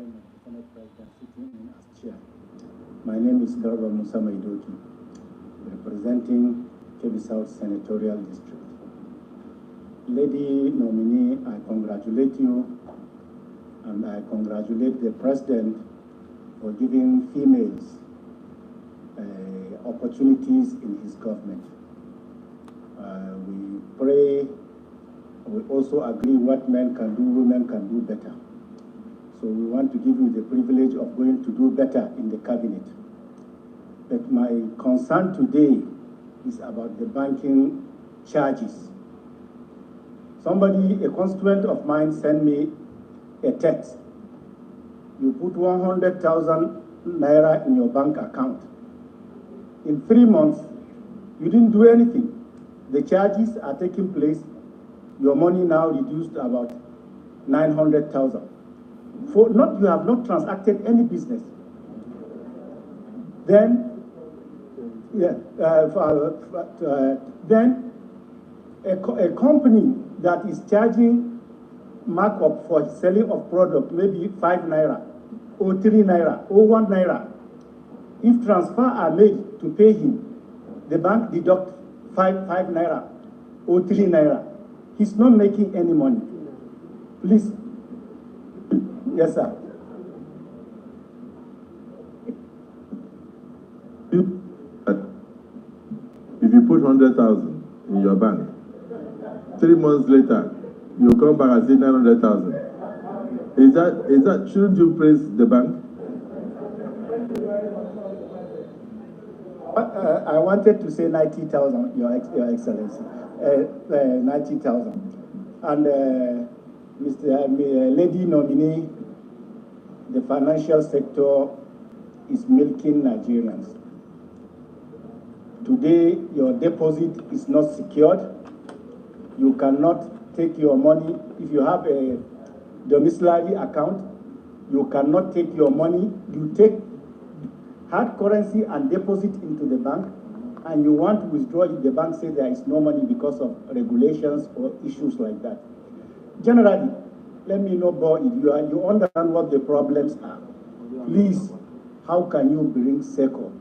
very much, Senate President, sitting in as chair. My name is Garba Musa Maidoki, representing Kebbi South Senatorial District. Lady nominee, I congratulate you, and I congratulate the President for giving females opportunities in his government. We pray, we also agree what men can do, women can do better. So we want to give you the privilege of going to do better in the cabinet. But my concern today is about the banking charges. Somebody, a constituent of mine, sent me a text. You put 100,000 naira in your bank account. In 3 months, you didn't do anything. The charges are taking place. Your money now reduced to about 900,000. For not, you have not transacted any business. Then, then a company that is charging markup for selling of product, maybe 5 naira, or 3 naira, or 1 naira. If transfer are made to pay him, the bank deduct 5 naira, or 3 naira. He's not making any money. Please. Yes, sir. If you put 100,000 in your bank, 3 months later, you come back and say 900,000. Is that, shouldn't you praise the bank? I wanted to say 90,000, Your Excellency. 90,000. And Lady nominee, the financial sector is milking Nigerians. Today, your deposit is not secured. You cannot take your money. If you have a domiciliary account, you cannot take your money. You take hard currency and deposit into the bank, and you want to withdraw it, the bank says there is no money because of regulations or issues like that. Generally, let me know, boy, if you understand what the problems are. Please, how can you bring SECO?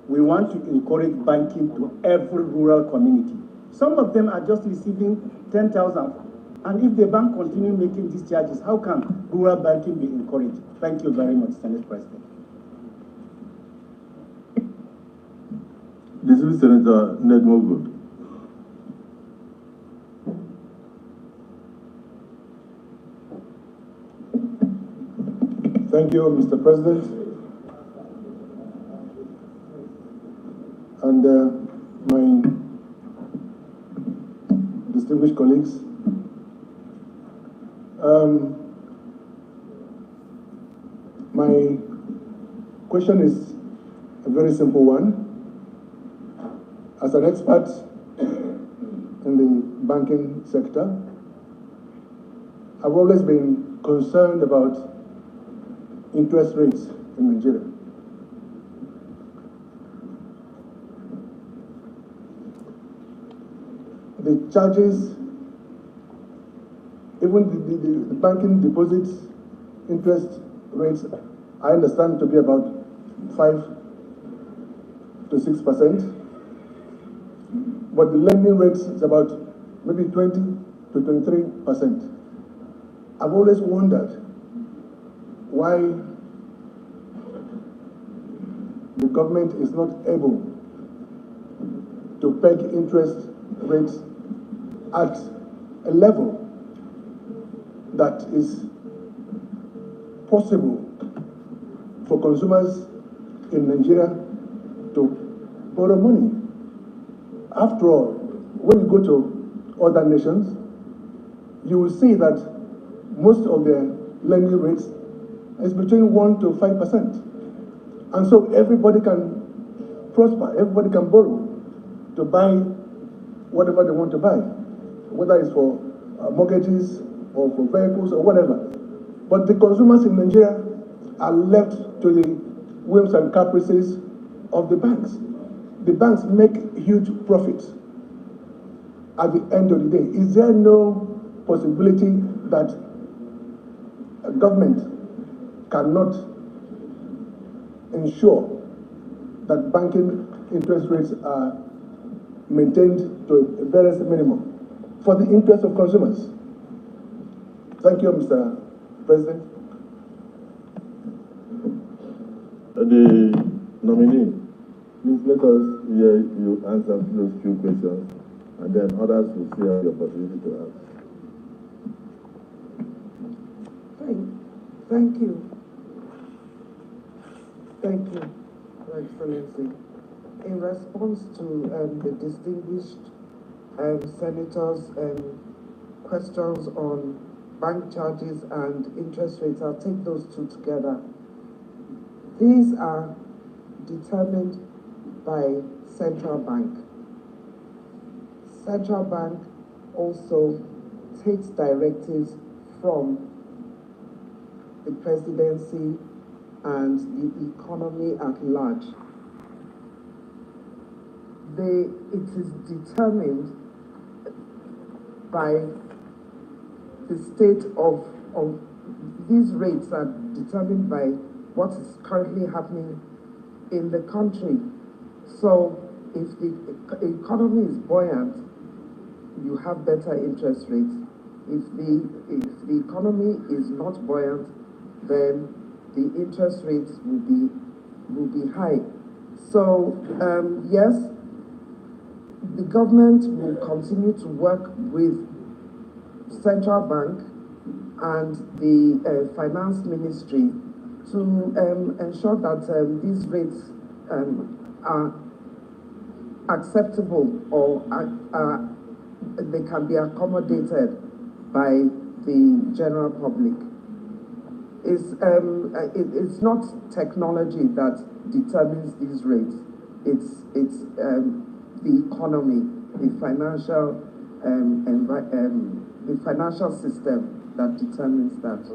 We want to encourage banking to every rural community. Some of them are just receiving 10,000. And if the bank continue making these charges, how can rural banking be encouraged? Thank you very much, Senate President. Dismissed Senator Ned Mogood. Thank you, Mr. President. And my distinguished colleagues, my question is a very simple one. As an expert in the banking sector, I've always been concerned about interest rates in Nigeria. The charges, even the banking deposits interest rates, I understand to be about 5 to 6%. But the lending rates is about maybe 20 to 23%. I've always wondered why the government is not able to peg interest rates at a level that is possible for consumers in Nigeria to borrow money. After all, when you go to other nations, you will see that most of their lending rates is between 1 to 5%. And so everybody can prosper, everybody can borrow to buy whatever they want to buy, whether it's for mortgages or for vehicles or whatever. But the consumers in Nigeria are left to the whims and caprices of the banks. The banks make huge profits at the end of the day. Is there no possibility that a government cannot ensure that banking interest rates are maintained to a very minimum for the interest of consumers. Thank you, Mr. President. The nominee, please let us hear you answer those few questions, and then others will see the opportunity to ask. Thank you. Thank you, Your Excellency. In response to the distinguished senators' questions on bank charges and interest rates, I'll take those two together. These are determined by central bank. Central bank also takes directives from the presidency and the economy at large. It is determined by the state of these rates are determined by what is currently happening in the country. So if the economy is buoyant, you have better interest rates. If the economy is not buoyant, then the interest rates will be high. So yes, the government will continue to work with central bank and the finance ministry to ensure that these rates are acceptable or they can be accommodated by the general public. It's not technology that determines these rates. It's the economy, the financial system that determines that.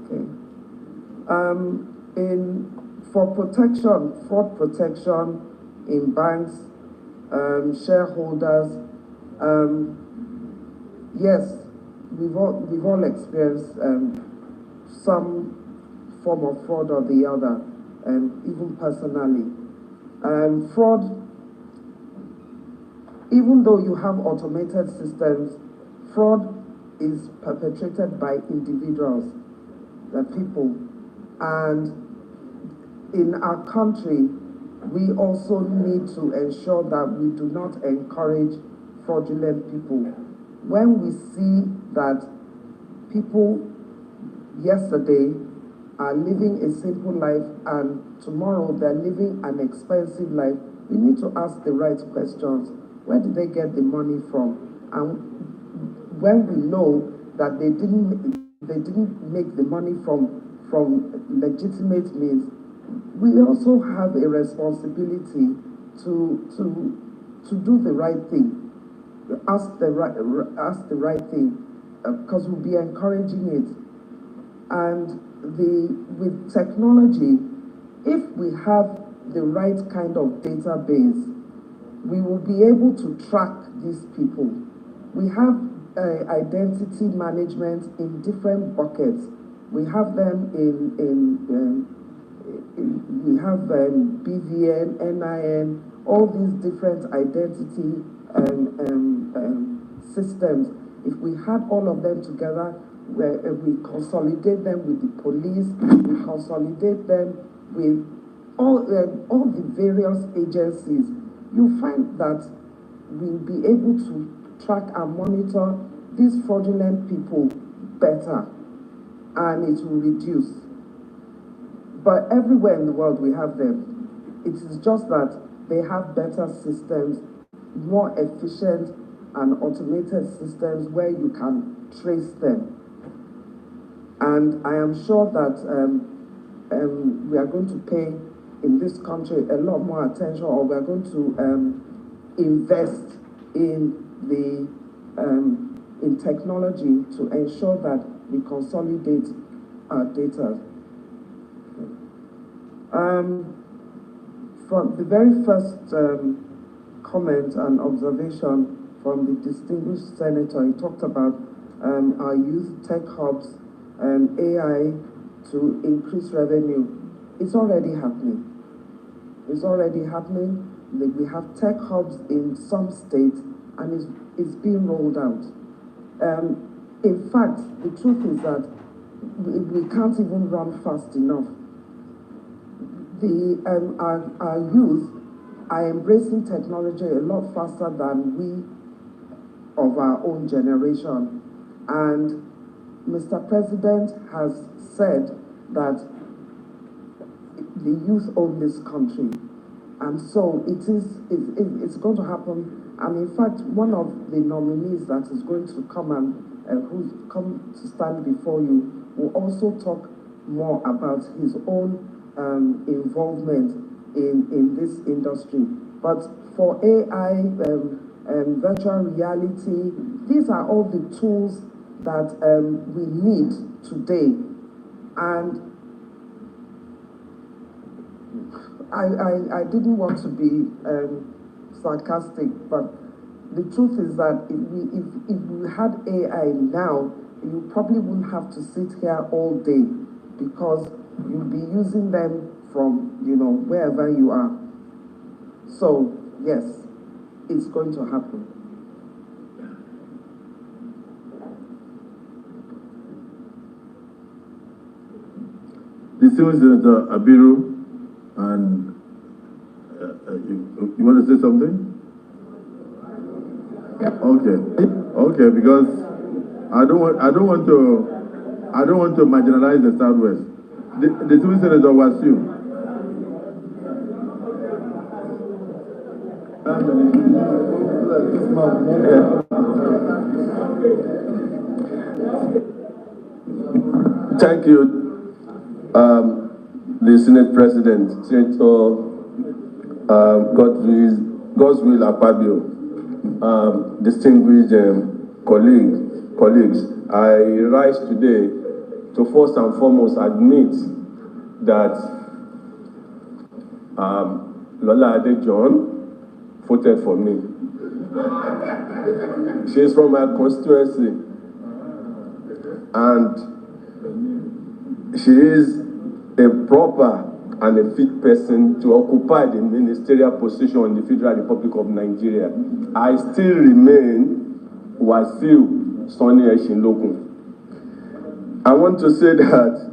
Okay. For fraud protection in banks, shareholders, yes, we've all experienced some form of fraud or the other, even personally. Fraud, even though you have automated systems, fraud is perpetrated by individuals, the people. And in our country, we also need to ensure that we do not encourage fraudulent people. When we see that people yesterday are living a simple life and tomorrow they're living an expensive life, we need to ask the right questions. Where did they get the money from? And when we know that they didn't make the money from legitimate means, we also have a responsibility to do the right thing, ask the right thing, because we'll be encouraging it. And with technology, if we have the right kind of database, we will be able to track these people. We have identity management in different buckets. We have them we have BVN, NIN, all these different identity systems. If we had all of them together, we consolidate them with the police, we consolidate them with all the various agencies, you'll find that we'll be able to track and monitor these fraudulent people better, and it will reduce. But everywhere in the world we have them. It is just that they have better systems, more efficient and automated systems where you can trace them. And I am sure that we are going to pay in this country a lot more attention, or we are going to invest in in technology to ensure that we consolidate our data. From the very first comment and observation from the distinguished senator, he talked about our youth tech hubs AI to increase revenue. It's already happening. It's already happening. We have tech hubs in some states, and it's being rolled out. In fact, the truth is that we can't even run fast enough. Our youth are embracing technology a lot faster than we of our own generation. And Mr. President has said that the youth own this country. And so it's going to happen. And in fact, one of the nominees that is going to come and who's come to stand before you will also talk more about his own involvement in this industry. But for AI, virtual reality, these are all the tools that we need today. And I didn't want to be sarcastic, but the truth is that if we had AI now, you probably wouldn't have to sit here all day, because you'll be using them from, wherever you are. So, yes, it's going to happen. Distinguished Senator Abiru, and you want to say something? Okay, because I don't want to marginalize the Southwest. The Distinguished Senator Wasu. Thank you, the Senate President, Senator Godswill Akpabio, distinguished colleagues. I rise today to first and foremost admit that Lola Adejohn voted for me. She is from my constituency, and she is a proper and a fit person to occupy the ministerial position in the Federal Republic of Nigeria. I still remain Wasiu Sonny Eshinlokun. I want to say that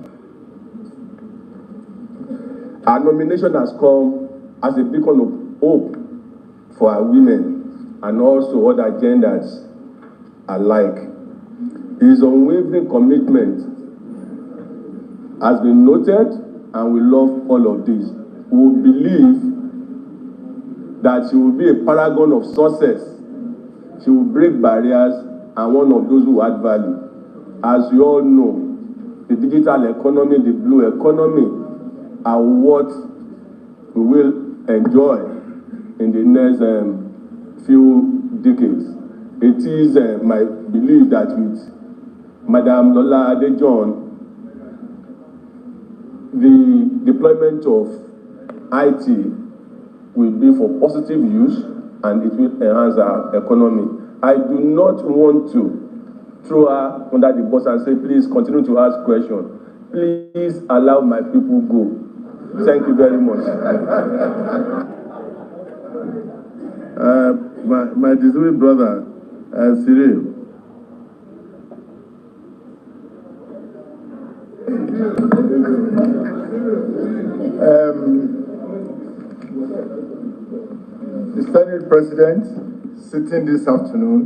our nomination has come as a beacon of hope for our women and also other genders alike. His unwavering commitment has been noted, and we love all of this. We believe that she will be a paragon of success. She will break barriers and one of those who add value. As you all know, the digital economy, the blue economy are what we will enjoy in the next few decades. It is my belief that with Madam Lola Adejohn, the deployment of IT will be for positive use and it will enhance our economy. I do not want to throw her under the bus and say, please continue to ask questions. Please allow my people go. Thank you very much. My distinguished brother, Cyril. The Senate President, sitting this afternoon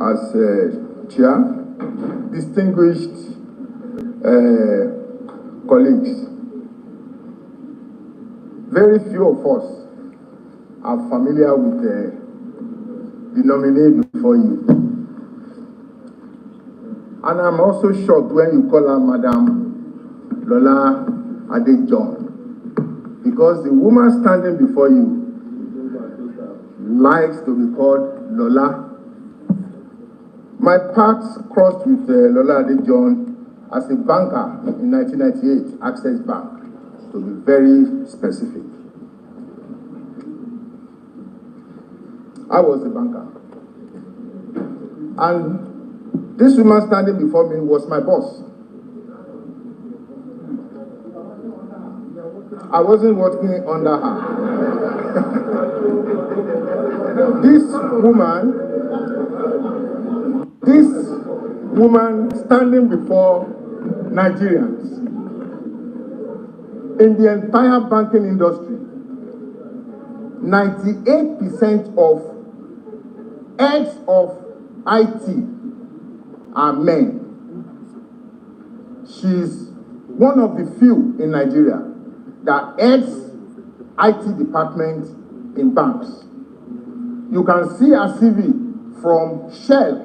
as chair, distinguished colleagues, very few of us are familiar with the nominee before you. And I'm also shocked when you call her Madam Lola Adejohn, because the woman standing before you likes to be called Lola. My paths crossed with Lola Adejohn as a banker in 1998, Access Bank, to be very specific. I was a banker. And this woman standing before me was my boss. I wasn't working under her. This woman standing before Nigerians in the entire banking industry, 98% of heads of IT are men. She's one of the few in Nigeria that heads IT department in banks. You can see her CV from Shell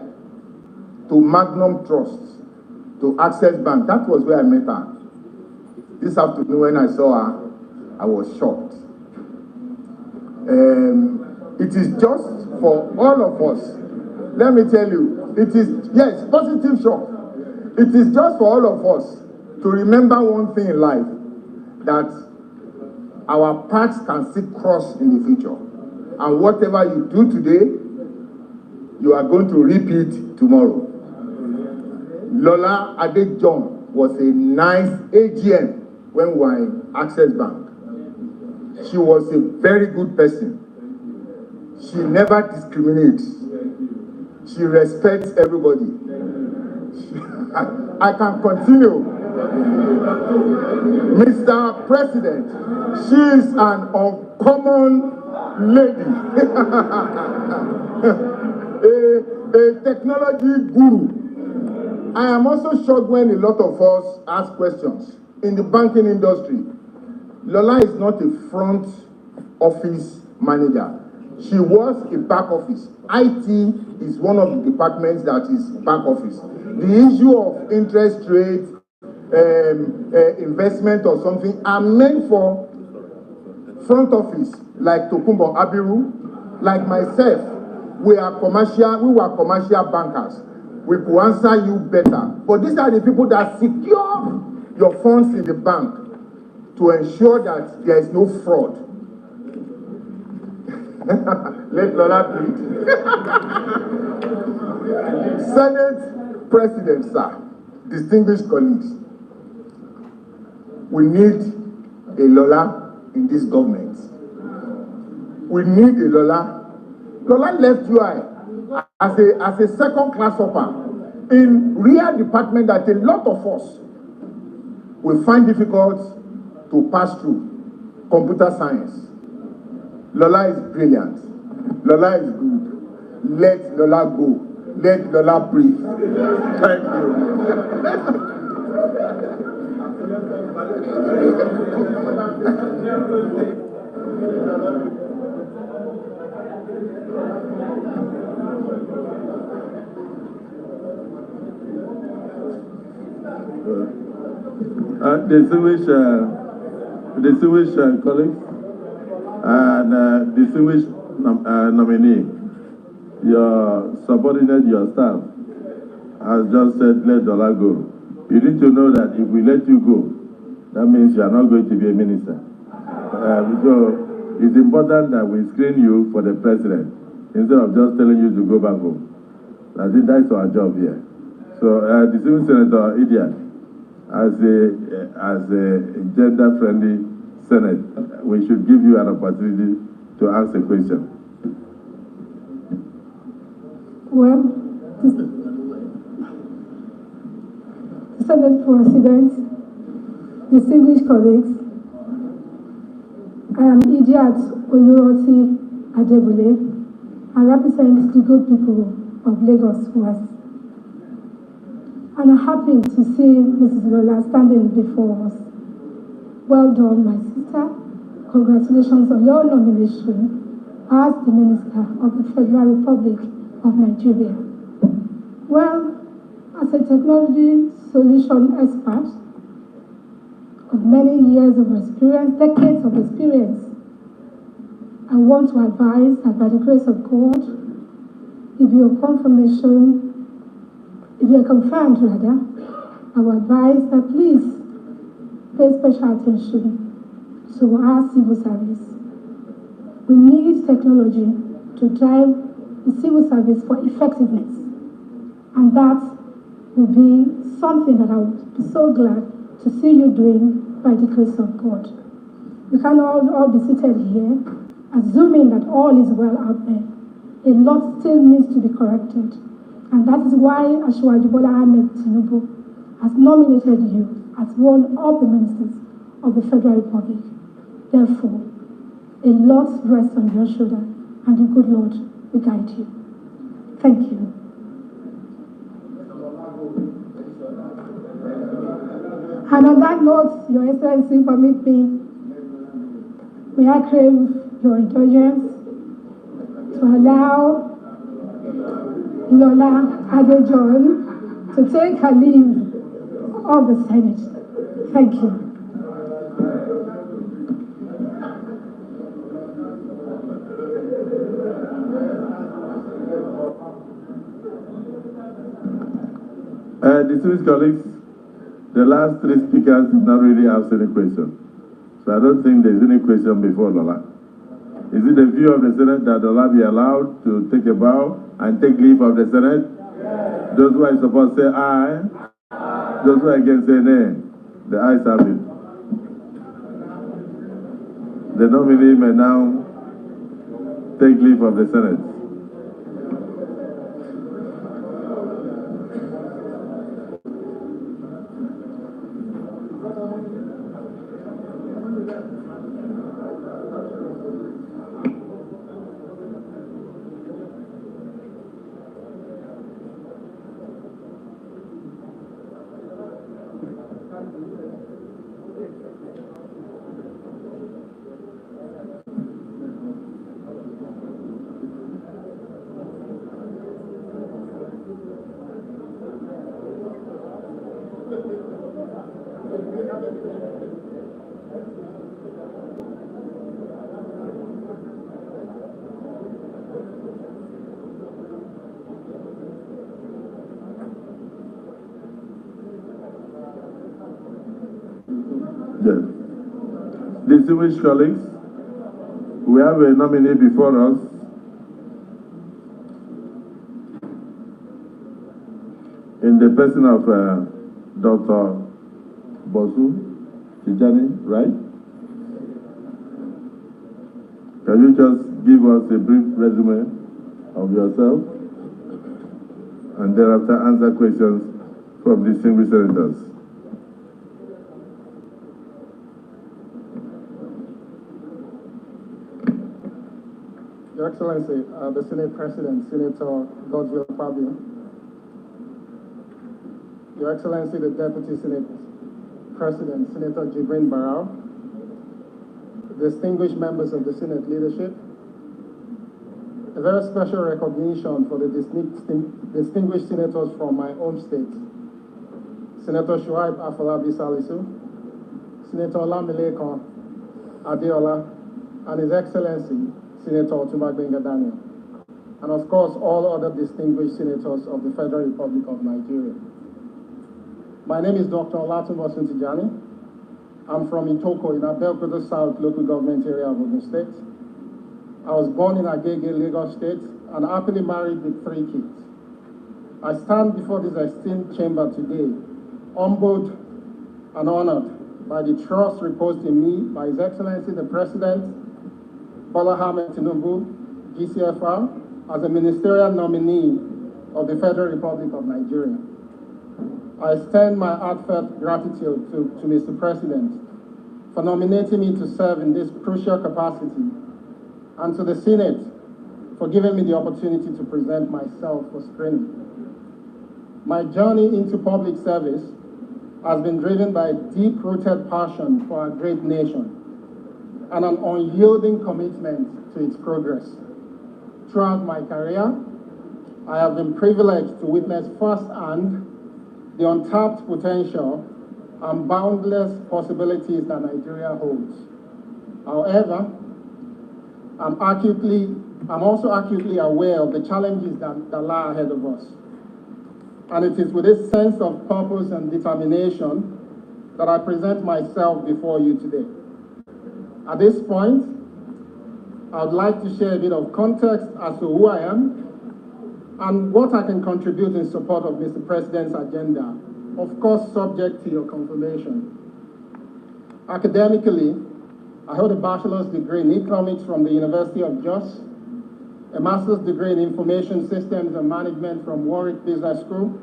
to Magnum Trust to Access Bank. That was where I met her. This afternoon when I saw her, I was shocked. It is just for all of us. Let me tell you, it is, yes, positive shock. It is just for all of us to remember one thing in life, that our paths can still cross in the future. And whatever you do today, you are going to repeat tomorrow. Lola Adejon was a nice AGM when we were in Access Bank. She was a very good person. She never discriminates. She respects everybody. I can continue. Mr. President, she is an uncommon lady. a technology guru. I am also shocked when a lot of us ask questions. In the banking industry, Lola is not a front office manager. She was a back office. IT is one of the departments that is back office. The issue of interest rate, investment or something are meant for front office, like Tokumbo Abiru, like myself. We were commercial bankers. We could answer you better. But these are the people that secure your funds in the bank to ensure that there is no fraud. Let Lola breathe. Senate President, sir, distinguished colleagues, we need a Lola in this government. We need a Lola. Lola left UI as a second-class hopper in real department that a lot of us will find difficult to pass through. Computer science. Lola is brilliant. Lola is good. Let Lola go. Let Lola breathe. Thank you. Distinguished colleagues and distinguished nominee, your subordinate, your staff, has just said, let Lola go. You need to know that if we let you go, that means you are not going to be a minister. So it's important that we screen you for the president instead of just telling you to go back home. I think that's our job here. So, distinguished Senator Idiat, as a gender-friendly Senate, we should give you an opportunity to ask a question. Well, Senate President, distinguished colleagues, I am Idiat Oluroti Adebule. I represent the good people of Lagos West. And I'm happy to see Mrs. Lola standing before us. Well done, my sister. Congratulations on your nomination as the Minister of the Federal Republic of Nigeria. Well, as a technology solution expert of many years of experience, decades of experience, I want to advise that by the grace of God, if you're confirmed rather, I will advise that please pay special attention to our civil service. We need technology to drive the civil service for effectiveness. And that will be something that I would be so glad to see you doing by the grace of God. We can't all be seated here, assuming that all is well out there. A lot still needs to be corrected. And that is why Asiwaju Bola Ahmed Tinubu has nominated you as one of the ministers of the Federal Republic. Therefore, a lot rests on your shoulder, and the good Lord will guide you. Thank you. And on that note, Your Excellency, permit me, may I crave your indulgence to allow Lola Adejohn to take her leave of the Senate. Thank you. Distinguished colleagues, the last three speakers did not really ask any question. So I don't think there's any question before Lola. Is it the view of the Senate that Lola be allowed to take a bow and take leave of the Senate? Yes. Those who are supposed to say aye. Those who are against say nay. The ayes have it. The nominee may now take leave of the Senate. Yes. Distinguished colleagues, we have a nominee before us. In the person of Dr. Bosu Tijani, right? Can you just give us a brief resume of yourself and thereafter answer questions from distinguished senators? Your Excellency, the Senate President, Senator Godswill Fabio. Your Excellency, the Deputy Senate President, Senator Jibrin Barao. Distinguished members of the Senate leadership. A very special recognition for the distinguished senators from my home state. Senator Shuaib Afolabi Salisu, Senator Olamileko Adeola, and His Excellency, Senator Otumba Gbenga Daniel, and of course all other distinguished senators of the Federal Republic of Nigeria. My name is Dr. Olatunbo Tijani. I'm from Itoko in Abeokuta South local government area of Ogun State. I was born in Agege, Lagos State, and happily married with 3 kids. I stand before this esteemed chamber today, humbled and honored by the trust reposed in me by His Excellency the President, Bola Ahmed Tinubu, GCFR, as a ministerial nominee of the Federal Republic of Nigeria. I extend my heartfelt gratitude to Mr. President for nominating me to serve in this crucial capacity, and to the Senate for giving me the opportunity to present myself for screening. My journey into public service has been driven by a deep-rooted passion for our great nation and an unyielding commitment to its progress. Throughout my career, I have been privileged to witness firsthand the untapped potential and boundless possibilities that Nigeria holds. However, I'm also acutely aware of the challenges that lie ahead of us. And it is with this sense of purpose and determination that I present myself before you today. At this point, I would like to share a bit of context as to who I am and what I can contribute in support of Mr. President's agenda, of course subject to your confirmation. Academically, I hold a bachelor's degree in economics from the University of Jos, a master's degree in information systems and management from Warwick Business School,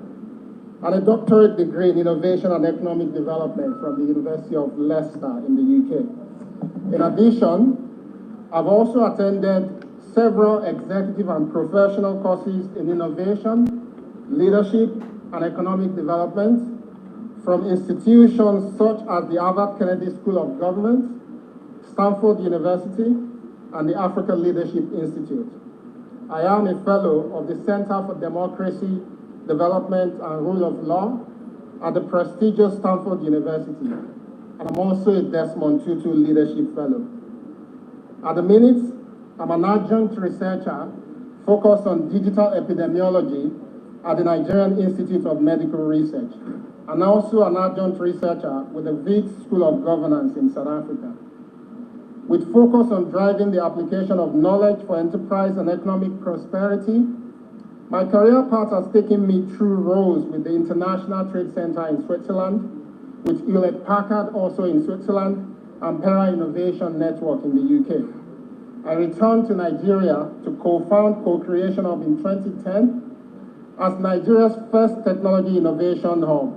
and a doctorate degree in innovation and economic development from the University of Leicester in the UK. In addition, I've also attended several executive and professional courses in innovation, leadership, and economic development from institutions such as the Harvard Kennedy School of Government, Stanford University, and the Africa Leadership Institute. I am a fellow of the Center for Democracy, Development, and Rule of Law at the prestigious Stanford University, and I'm also a Desmond Tutu Leadership Fellow. At the minute, I'm an adjunct researcher focused on digital epidemiology at the Nigerian Institute of Medical Research, and also an adjunct researcher with the Wits School of Governance in South Africa. With focus on driving the application of knowledge for enterprise and economic prosperity, my career path has taken me through roles with the International Trade Center in Switzerland, with Hewlett-Packard also in Switzerland, and Para Innovation Network in the UK. I returned to Nigeria to co-found Co-Creation Hub in 2010 as Nigeria's first technology innovation hub,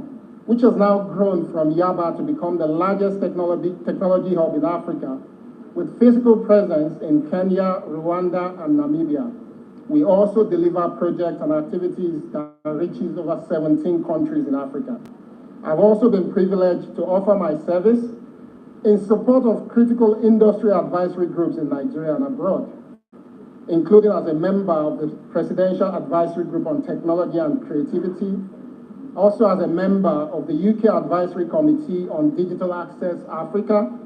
which has now grown from Yaba to become the largest technology hub in Africa, with physical presence in Kenya, Rwanda, and Namibia. We also deliver projects and activities that reaches over 17 countries in Africa. I've also been privileged to offer my service in support of critical industry advisory groups in Nigeria and abroad, including as a member of the Presidential Advisory Group on Technology and Creativity, also as a member of the UK Advisory Committee on Digital Access Africa,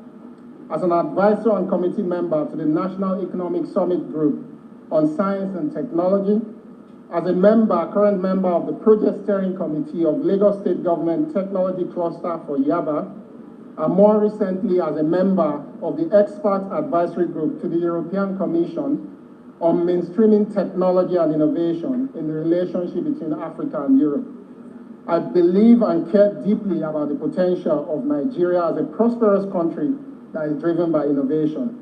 as an advisor and committee member to the National Economic Summit Group on Science and Technology, as a current member of the Project Steering Committee of Lagos State Government Technology Cluster for Yaba, and more recently as a member of the Expert Advisory Group to the European Commission on mainstreaming technology and innovation in the relationship between Africa and Europe. I believe and care deeply about the potential of Nigeria as a prosperous country that is driven by innovation.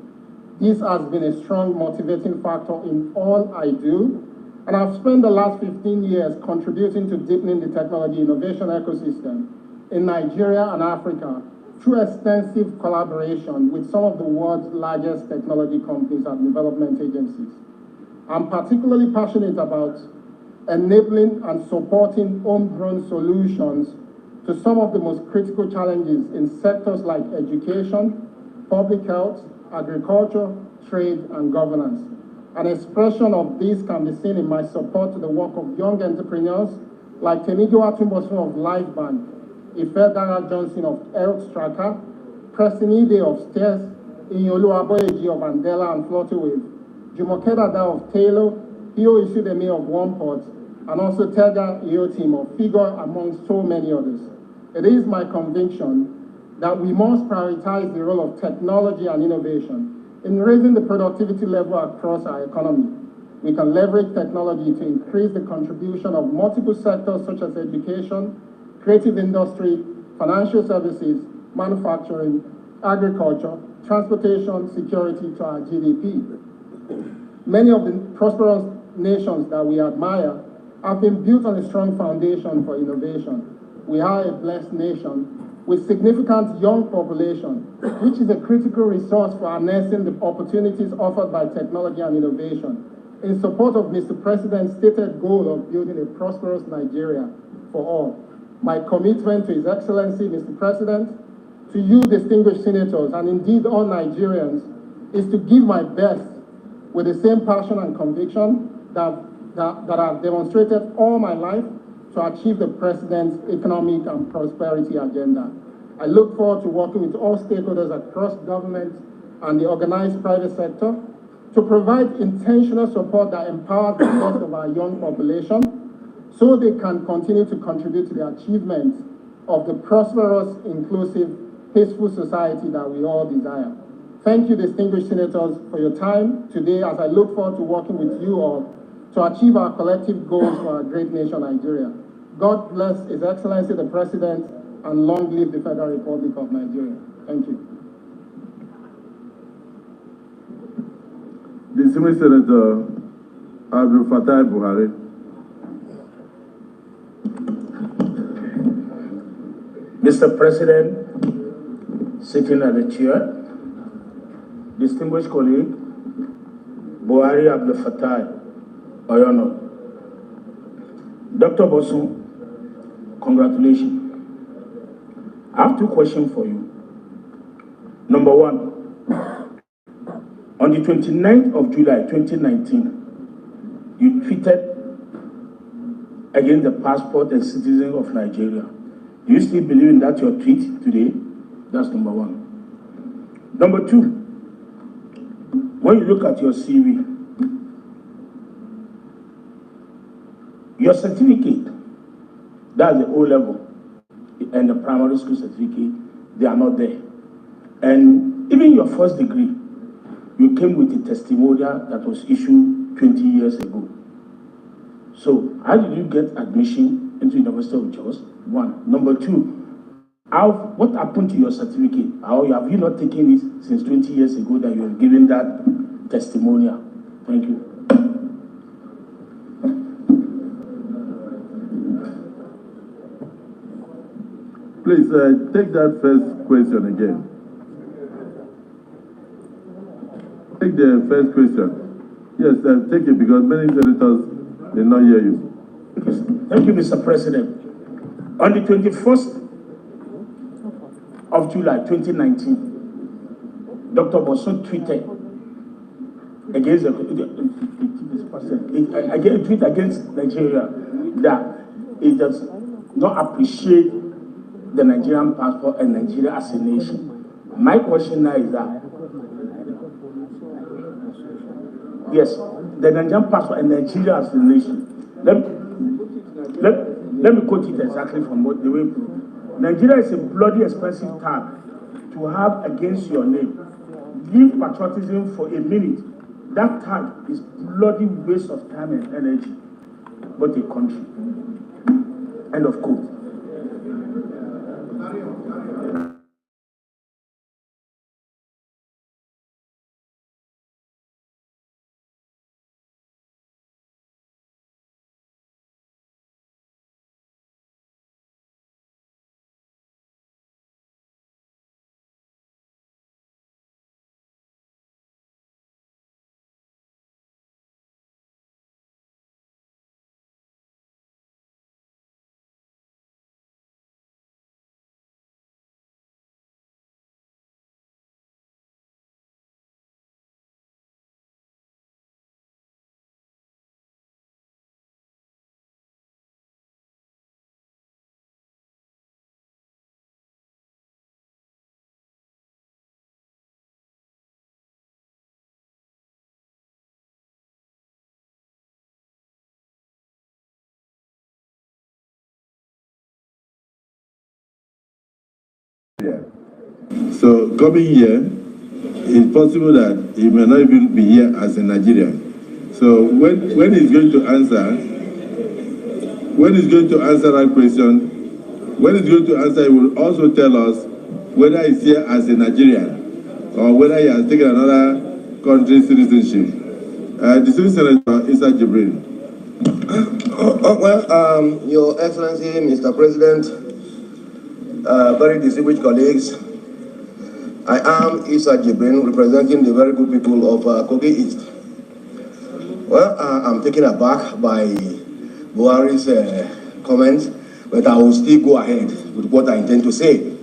This has been a strong motivating factor in all I do, and I've spent the last 15 years contributing to deepening the technology innovation ecosystem in Nigeria and Africa through extensive collaboration with some of the world's largest technology companies and development agencies. I'm particularly passionate about enabling and supporting homegrown solutions to some of the most critical challenges in sectors like education, public health, agriculture, trade, and governance. An expression of this can be seen in my support to the work of young entrepreneurs like Temigiwa Tumbosun of Lifebank, Ifedara Johnson of Health Tracker, Preston Ide of Stairs, Inyolu Aboyeji of Andela and Flutterwave, Jumoke Dada of Taylor, Iyo Isudemi of OnePort, and also Tega Team of Figure, among so many others. It is my conviction that we must prioritize the role of technology and innovation in raising the productivity level across our economy. We can leverage technology to increase the contribution of multiple sectors such as education, creative industry, financial services, manufacturing, agriculture, transportation, security to our GDP. Many of the prosperous nations that we admire have been built on a strong foundation for innovation. We are a blessed nation with significant young population, which is a critical resource for harnessing the opportunities offered by technology and innovation in support of Mr. President's stated goal of building a prosperous Nigeria for all. My commitment to His Excellency, Mr. President, to you distinguished senators, and indeed all Nigerians, is to give my best with the same passion and conviction that I've demonstrated all my life to achieve the President's economic and prosperity agenda. I look forward to working with all stakeholders across government and the organized private sector to provide intentional support that empowers the best of our young population so they can continue to contribute to the achievement of the prosperous, inclusive, peaceful society that we all desire. Thank you, distinguished senators, for your time today as I look forward to working with you all to achieve our collective goals for our great nation, Nigeria. God bless His Excellency the President, and long live the Federal Republic of Nigeria. Thank you. Distinguished Senator Abdul Fattah Buhari. Mr. President, sitting at the chair, distinguished colleague, Buhari Abdul Fattah Oyono. Dr. Bosu, congratulations. I have two questions for you. Number one, on the 29th of July 2019, you tweeted against the passport and citizen of Nigeria. Do you still believe in that, your tweet today? That's number one. Number two, when you look at your CV, your certificate, that's the O level, and the primary school certificate, they are not there. And even your first degree, you came with a testimonial that was issued 20 years ago. So how did you get admission into University of Jos? One. Number two, what happened to your certificate? How have you not taken it since 20 years ago that you have given that testimonial? Thank you. Please take that first question again. Take the first question. Yes, take it because many senators did not hear you. Thank you, Mr. President. On the 21st of July 2019, Dr. Bosun tweeted against against Nigeria that it does not appreciate the Nigerian passport and Nigeria as a nation. My question now is that, yes, the Nigerian passport and Nigeria as a nation. Let me quote it exactly from the way Nigeria is a bloody expensive tag to have against your name. Leave patriotism for a minute. That tag is bloody waste of time and energy. But a country. End of quote. So coming here, it's possible that he may not even be here as a Nigerian. So when he's going to answer, that question, when he's going to answer, he will also tell us whether he's here as a Nigerian or whether he has taken another country's citizenship. Distinguished Senator Issa Jibril. Your Excellency, Mr. President, very distinguished colleagues, I am Issa Jibril, representing the very good people of Kogi East. Well, I'm taken aback by Buhari's comments, but I will still go ahead with what I intend to say,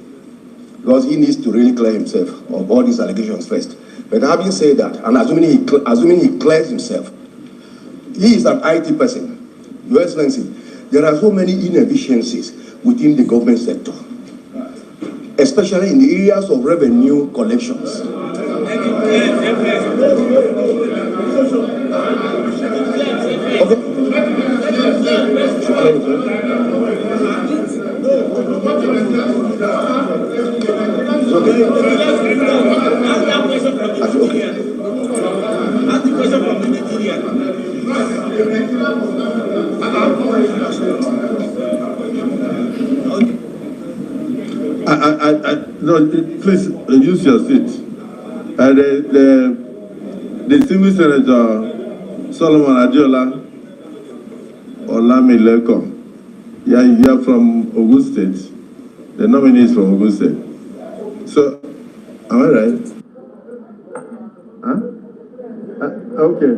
because he needs to really clear himself of all these allegations first. But having said that, and assuming he clears himself, he is an IT person. Your Excellency, there are so many inefficiencies within the government sector, especially in the areas of revenue collections. No, please use your seat. The Distinguished Senator Solomon Adiola Olamileko. Yeah, you are from Ogun State. The nominee is from Ogun State. So, am I right? Huh? Okay.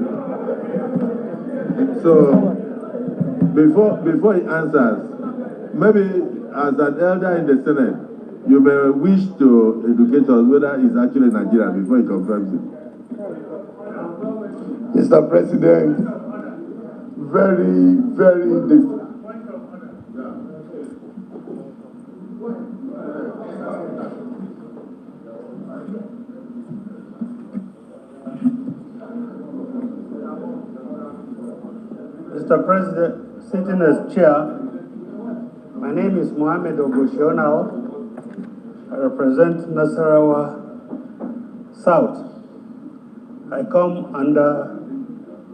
So, before he answers, maybe as an elder in the Senate, you may wish to educate us whether he's actually Nigerian before he confirms it. Mr. President, very different. Mr. President, sitting as chair, my name is Mohammed Ogoshionao. I represent Nasarawa South. I come under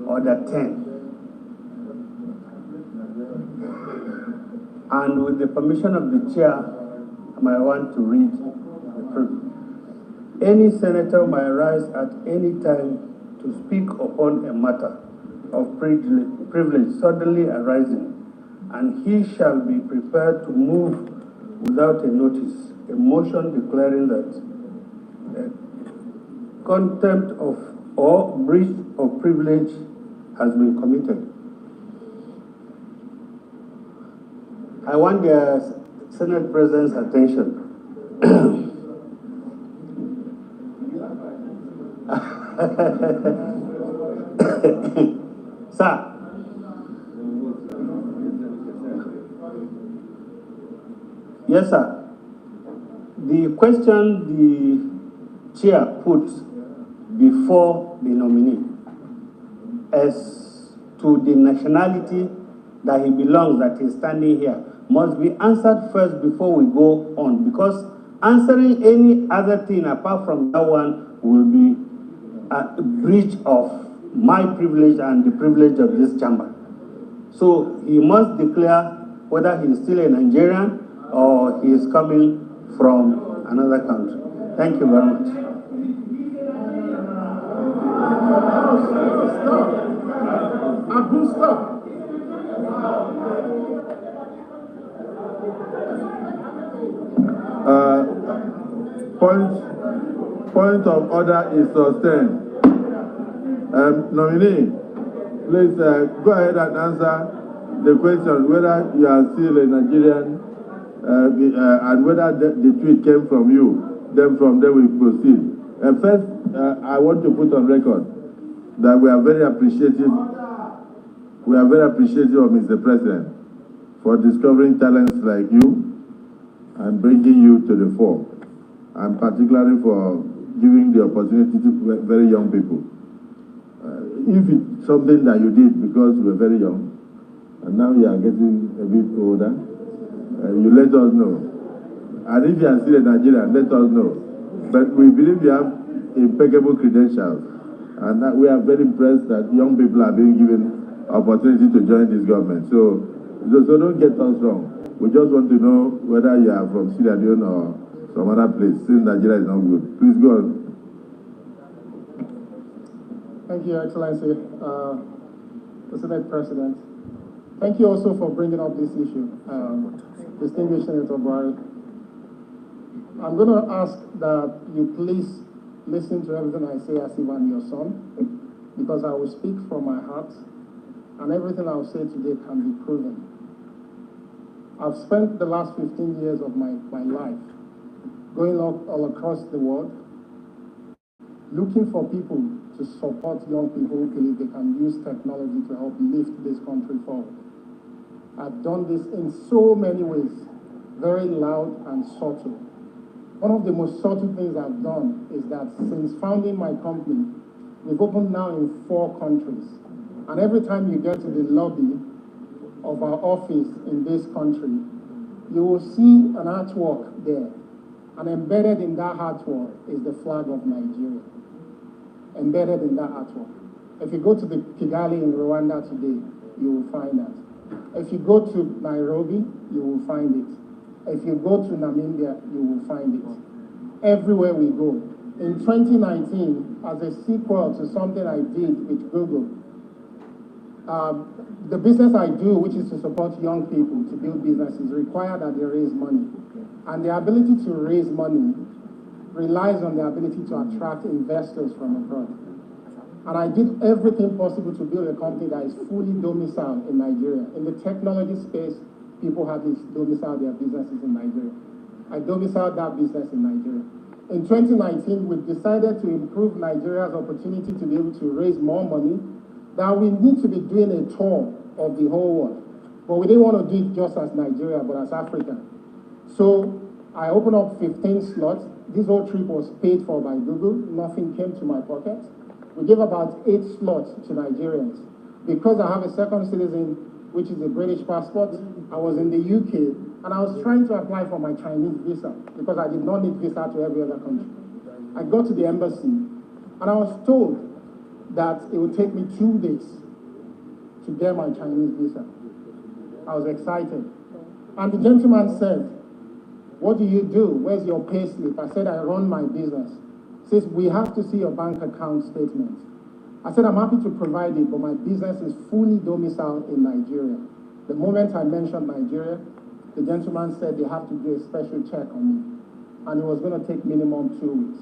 Order 10. And with the permission of the chair, I might want to read the proof. Any senator may rise at any time to speak upon a matter of privilege suddenly arising, and he shall be prepared to move without a notice a motion declaring that contempt of or breach of privilege has been committed. I want the Senate President's attention. Sir, yes, sir. The question the chair put before the nominee as to the nationality that he belongs, that is standing here, must be answered first before we go on, because answering any other thing apart from that one will be a breach of my privilege and the privilege of this chamber. So he must declare whether he is still a Nigerian or he is coming from another country. Thank you very much. Stop. Point of order is sustained. Nominee, please go ahead and answer the question whether you are still a Nigerian and whether the tweet came from you. Then from there we proceed. First, I want to put on record that we are very appreciative. We are very appreciative of Mr. President for discovering talents like you and bringing you to the fore, and particularly for giving the opportunity to very young people. If it's something that you did because you were very young, and now you are getting a bit older, you let us know. And if you are still a Nigerian, let us know. But we believe you have impeccable credentials, and that we are very impressed that young people are being given opportunity to join this government. So don't get us wrong. We just want to know whether you are from Sierra Leone or some other place, since Nigeria is not good. Please go on. Thank you, Your Excellency, the Senate President. Thank you also for bringing up this issue, distinguished Senator Buhari. I'm going to ask that you please listen to everything I say as if I'm your son, because I will speak from my heart, and everything I will say today can be proven. I've spent the last 15 years of my life going all across the world, looking for people to support young people who believe they can use technology to help lift this country forward. I've done this in so many ways, very loud and subtle. One of the most subtle things I've done is that since founding my company, we've opened now in 4 countries. And every time you get to the lobby of our office in this country, you will see an artwork there. And embedded in that artwork is the flag of Nigeria. Embedded in that artwork. If you go to the Kigali in Rwanda today, you will find that. If you go to Nairobi, you will find it. If you go to Namibia, you will find it. Everywhere we go, In 2019, as a sequel to something I did with Google, the business I do, which is to support young people to build businesses, require that they raise money. And the ability to raise money relies on the ability to attract investors from abroad. And I did everything possible to build a company that is fully domiciled in Nigeria. In the technology space, people have domiciled their businesses in Nigeria. I domiciled that business in Nigeria. In 2019, we decided to improve Nigeria's opportunity to be able to raise more money, that we need to be doing a tour of the whole world. But we didn't want to do it just as Nigeria, but as Africa. So I opened up 15 slots. This whole trip was paid for by Google. Nothing came to my pocket. We gave about 8 slots to Nigerians. Because I have a second citizen, which is a British passport, I was in the UK, and I was trying to apply for my Chinese visa because I did not need visa to every other country. I got to the embassy, and I was told that it would take me 2 days to get my Chinese visa. I was excited. And the gentleman said, "What do you do? Where's your pay slip?" I said, "I run my business." He says, "We have to see your bank account statement." I said, "I'm happy to provide it, but my business is fully domiciled in Nigeria." The moment I mentioned Nigeria, the gentleman said they have to do a special check on me, and it was going to take minimum 2 weeks.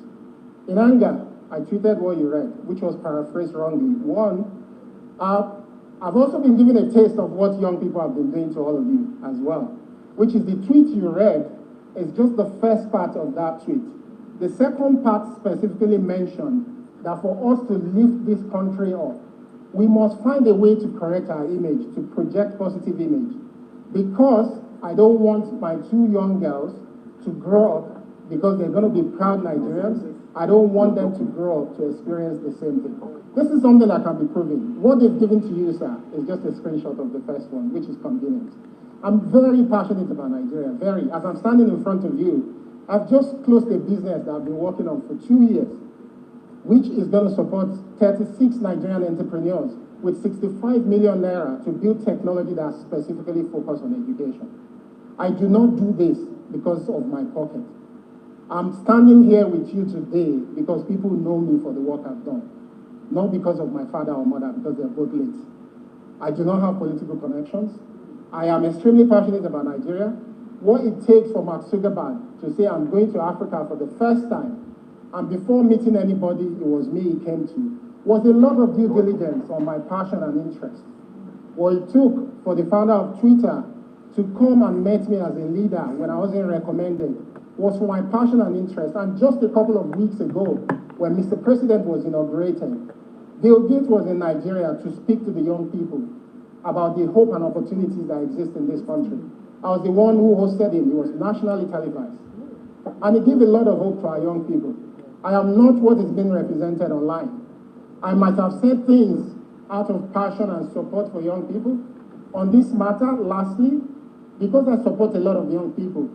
In anger, I tweeted what you read, which was paraphrased wrongly. One, I've also been given a taste of what young people have been doing to all of you as well, which is the tweet you read is just the first part of that tweet. The second part specifically mentioned that for us to lift this country up, we must find a way to correct our image, to project positive image. Because I don't want my 2 young girls to grow up because they're going to be proud Nigerians. I don't want them to grow up to experience the same thing. This is something that can be proven. What they've given to you, sir, is just a screenshot of the first one, which is convenient. I'm very passionate about Nigeria, very. As I'm standing in front of you, I've just closed a business that I've been working on for 2 years, which is going to support 36 Nigerian entrepreneurs with 65 million naira to build technology that's specifically focused on education. I do not do this because of my pocket. I'm standing here with you today because people know me for the work I've done, not because of my father or mother, because they're both late. I do not have political connections. I am extremely passionate about Nigeria. What it takes for Mark Zuckerberg to say I'm going to Africa for the first time, and before meeting anybody, it was me he came to, was a lot of due diligence on my passion and interest. What it took for the founder of Twitter to come and meet me as a leader when I wasn't recommended was for my passion and interest. And just a couple of weeks ago, when Mr. President was inaugurated, Bill Gates was in Nigeria to speak to the young people about the hope and opportunities that exist in this country. I was the one who hosted him. He was nationally televised. And it gave a lot of hope to our young people. I am not what is being represented online. I might have said things out of passion and support for young people. On this matter, lastly, because I support a lot of young people,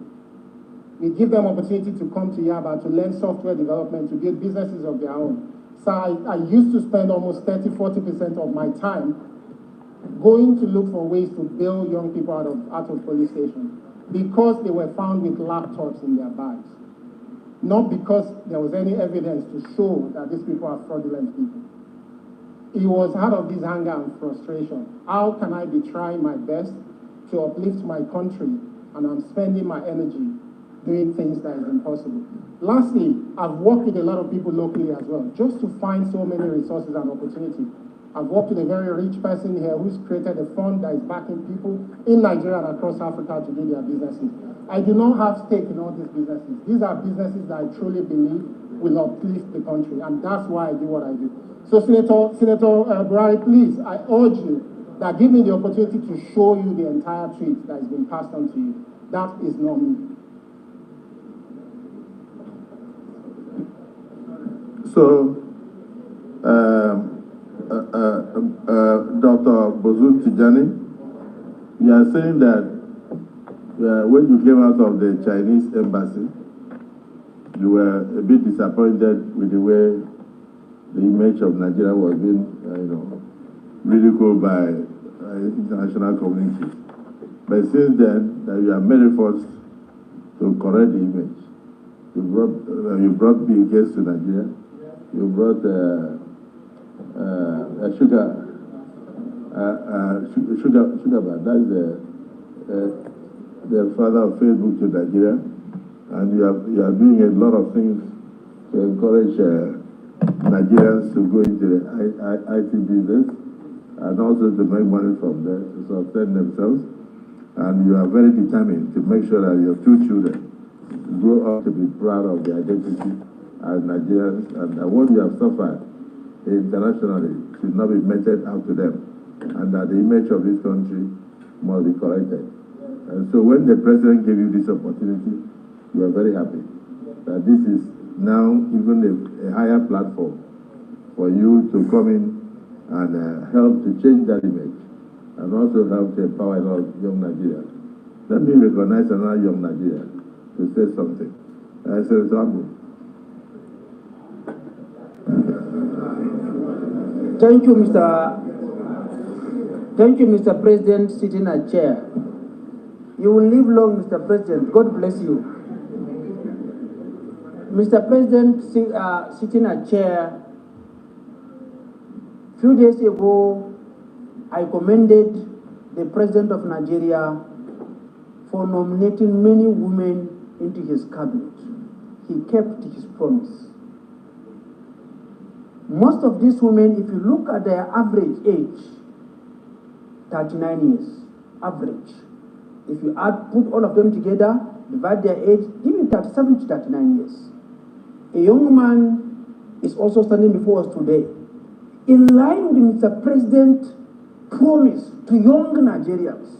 we give them opportunity to come to Yaba to learn software development, to build businesses of their own. So I used to spend almost 30–40% of my time going to look for ways to bail young people out of police stations because they were found with laptops in their bags. Not because there was any evidence to show that these people are fraudulent people. It was out of this anger and frustration. How can I be trying my best to uplift my country and I'm spending my energy doing things that is impossible? Lastly, I've worked with a lot of people locally as well, just to find so many resources and opportunities. I've worked with a very rich person here who's created a fund that is backing people in Nigeria and across Africa to do their businesses. I do not have stake in all these businesses. These are businesses that I truly believe will uplift the country, and that's why I do what I do. So Senator Buhari, please, I urge you that give me the opportunity to show you the entire tweet that has been passed on to you. That is not me. So, Dr. Bozun Tijani, you are saying that when you came out of the Chinese embassy, you were a bit disappointed with the way the image of Nigeria was being, ridiculed by international communities. But since then, that you have made efforts to correct the image. You brought big guests to Nigeria. You brought Sugar, that's the father of Facebook to Nigeria, and you are doing a lot of things to encourage Nigerians to go into the IT business and also to make money from there to sustain themselves. And you are very determined to make sure that your two children grow up to be proud of their identity as Nigerians, and that what you have suffered internationally should not be meted out to them, and that the image of this country must be corrected. And so when the president gave you this opportunity, you are very happy that this is now even a higher platform for you to come in and help to change that image, and also help to empower a lot of young Nigerians. Let me recognize another young Nigerian to say something. Senator Abu. Thank you, Mr. President, sitting at chair. You will live long, Mr. President. God bless you. Mr. President, sitting at chair, a few days ago, I commended the President of Nigeria for nominating many women into his cabinet. He kept his promise. Most of these women, if you look at their average age, 39 years, average. If you put all of them together, divide their age, even 37 to 39 years. A young man is also standing before us today, in line with Mr. President's promise to young Nigerians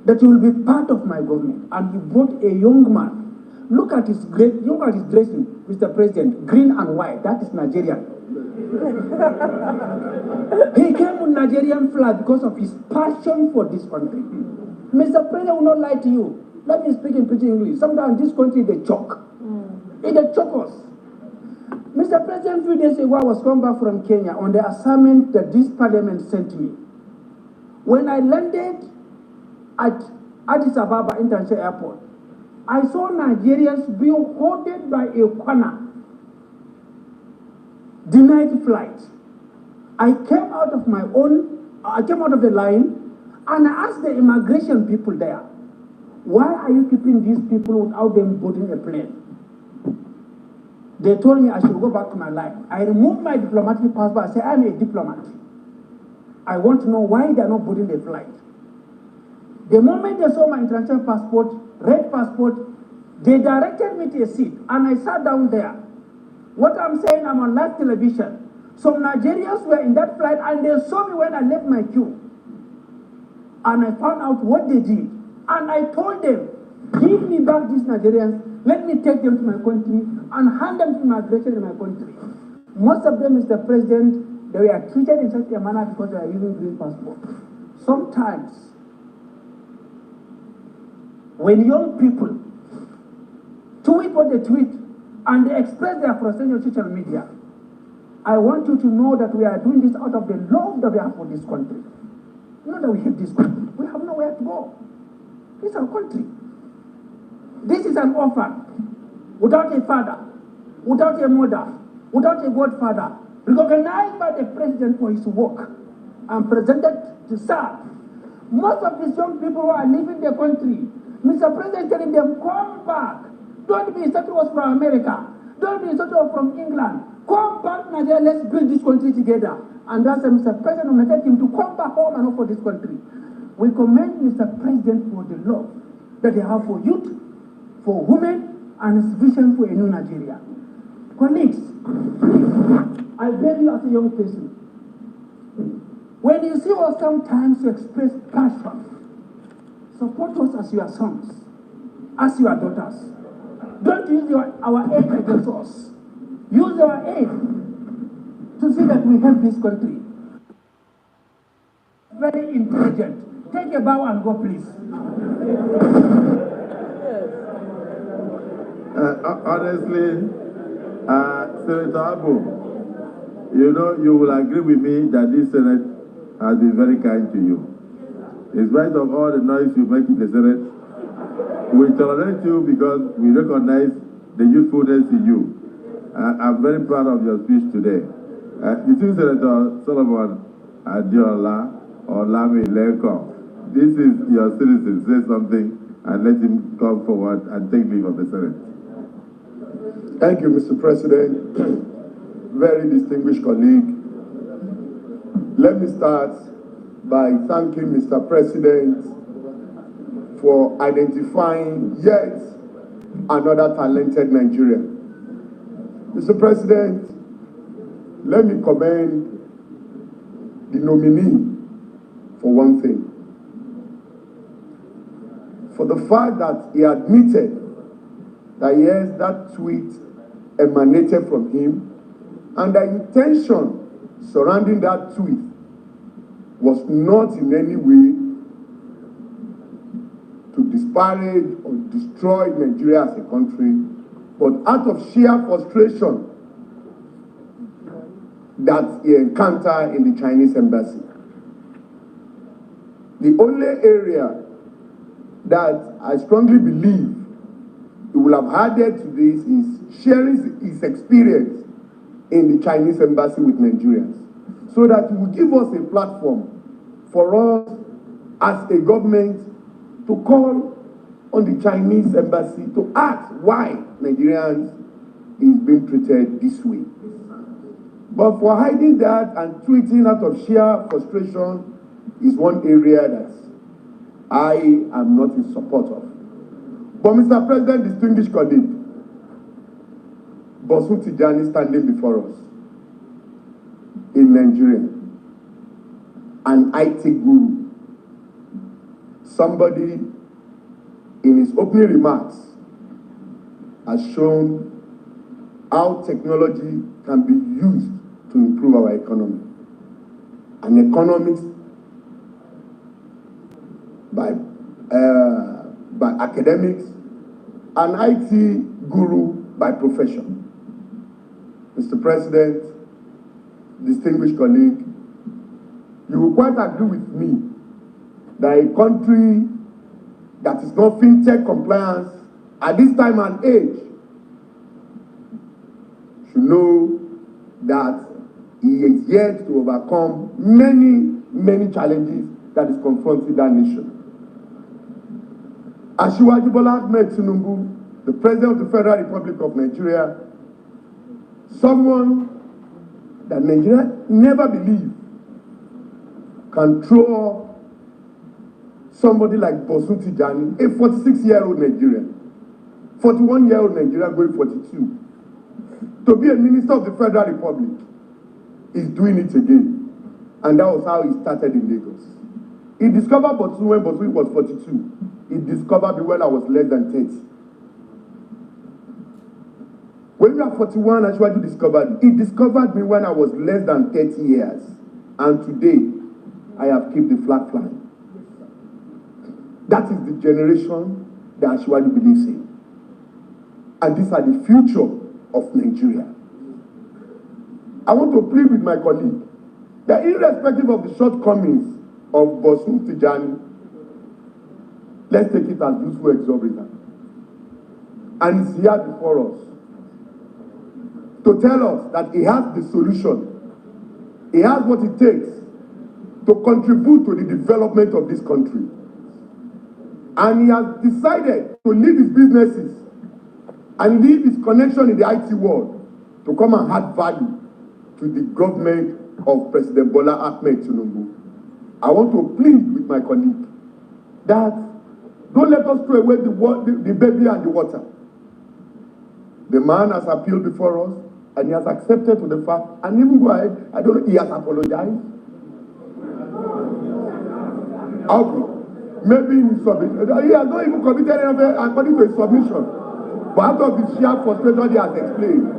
that he will be part of my government. And he brought a young man. Look at his dressing, Mr. President, green and white. That is Nigerian. He came with Nigerian flag because of his passion for this country. Mr. President will not lie to you. Let me speak in pretty English. Sometimes this country, they choke. They choke us. Mr. President, a few days ago, I was coming back from Kenya on the assignment that this parliament sent me. When I landed at Addis Ababa International Airport, I saw Nigerians being hoarded by a corner, denied flight. I came out of the line, and I asked the immigration people there, why are you keeping these people without them boarding a plane? They told me I should go back to my life. I removed my diplomatic passport. I said, I'm a diplomat. I want to know why they're not boarding the flight. The moment they saw my international passport, red passport, they directed me to a seat, and I sat down there. What I'm saying, I'm on live television. Some Nigerians were in that flight, and they saw me when I left my queue. And I found out what they did. And I told them, give me back these Nigerians, let me take them to my country and hand them to immigration in my country. Most of them, Mr. President, they were treated in such a manner because they are using green passport. Sometimes, when young people tweet what they tweet and they express their frustration on social media, I want you to know that we are doing this out of the love that we have for this country. Not that we hate this country. We have nowhere to go. This is our country. This is an orphan, without a father, without a mother, without a godfather, recognized by the president for his work and presented to serve. Most of these young people who are leaving the country, Mr. President telling them, come back. Don't be settled from America. Don't be settled from England. Come back, Nigeria, let's build this country together. And that's why Mr. President nominated him to come back home and for this country. We commend Mr. President for the love that they have for youth, for women, and his vision for a new Nigeria. Colleagues, please, I beg you as a young person, when you see us sometimes to express passion, support us as your sons, as your daughters. Don't use our aid against us. Use our aid to see that we help this country. Very intelligent. Take a bow and go, please. Honestly, Senator Abu, you will agree with me that this Senate has been very kind to you. In spite of all the noise you make in the Senate, we tolerate you because we recognize the youthfulness in you. I'm very proud of your speech today. You see, Senator Solomon Adiola or Lami Leko, this is your citizen. Say something and let him come forward and take leave of the Senate. Thank you, Mr. President. Very distinguished colleague. Let me start by thanking Mr. President for identifying yet another talented Nigerian. Mr. President, let me commend the nominee for one thing. For the fact that he admitted that yes, that tweet emanated from him, and the intention surrounding that tweet was not in any way to disparage or destroy Nigeria as a country, but out of sheer frustration that he encountered in the Chinese embassy. The only area that I strongly believe he will have added to this is sharing his experience in the Chinese embassy with Nigerians, so that it will give us a platform for us as a government to call on the Chinese embassy to ask why Nigerians is being treated this way. But for hiding that and tweeting out of sheer frustration is one area that I am not in support of. But Mr. President, distinguished colleague, Bosun Tijani standing before us in Nigeria, an IT guru, somebody in his opening remarks has shown how technology can be used to improve our economy. An economist by academics, an IT guru by profession. Mr. President, distinguished colleague, you will quite agree with me that a country that is not fintech compliant at this time and age should know that he is yet to overcome many challenges that is confronting that nation. Asiwaju Bola Ahmed Tinubu, the President of the Federal Republic of Nigeria, someone that Nigeria never believed can throw up somebody like Bosun Tijani, a 46-year-old Nigerian, 41-year-old Nigerian going 42, to be a minister of the Federal Republic, is doing it again. And that was how he started in Lagos. He discovered Bosun when Bosun was 42. He discovered me when I was less than 30. When you are 41, Ashwaju discovered. He discovered me when I was less than 30 years. And today, I have kept the flag flying. That is the generation that Ashwaju believes in. And these are the future of Nigeria. I want to plead with my colleague that irrespective of the shortcomings of Bosun Tijani, let's take it as useful exorbitant. And he's here before us to tell us that he has the solution. He has what it takes to contribute to the development of this country. And he has decided to leave his businesses and leave his connection in the IT world to come and add value to the government of President Bola Ahmed Tinubu. I want to plead with my colleague that don't let us throw away the baby and the water. The man has appealed before us, and he has accepted to the fact, and even go ahead, I don't know, he has apologized. Okay. Maybe in his submission, he has not even committed anything according to his submission. But out of his sheer frustration, he has explained.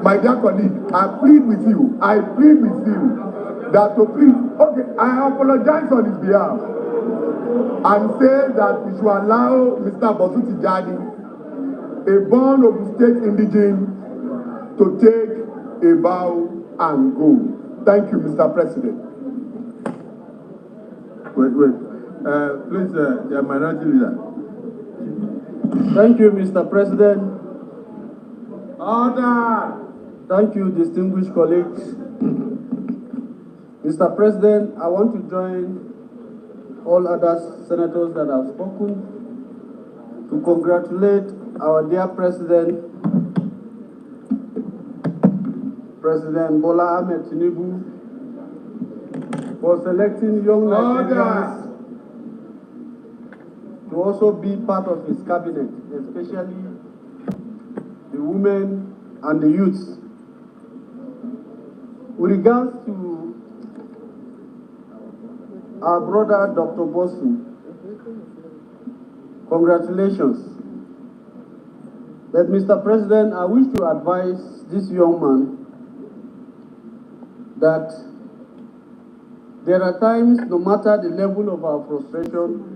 My dear colleague, I plead with you that to please, okay, I apologize on his behalf and say that we should allow Mr. Bosun Tijani, a born Ogun State indigene, to take a bow and go. Thank you, Mr. President. Please, the minority leader. Thank you, Mr. President. Order! Thank you, distinguished colleagues. Mr. President, I want to join all other senators that have spoken to congratulate our dear President, President Bola Ahmed Tinubu, for selecting young Nigerians to also be part of his cabinet, especially the women and the youths. With regards to our brother Dr. Bosu, congratulations. But Mr. President, I wish to advise this young man that there are times, no matter the level of our frustration,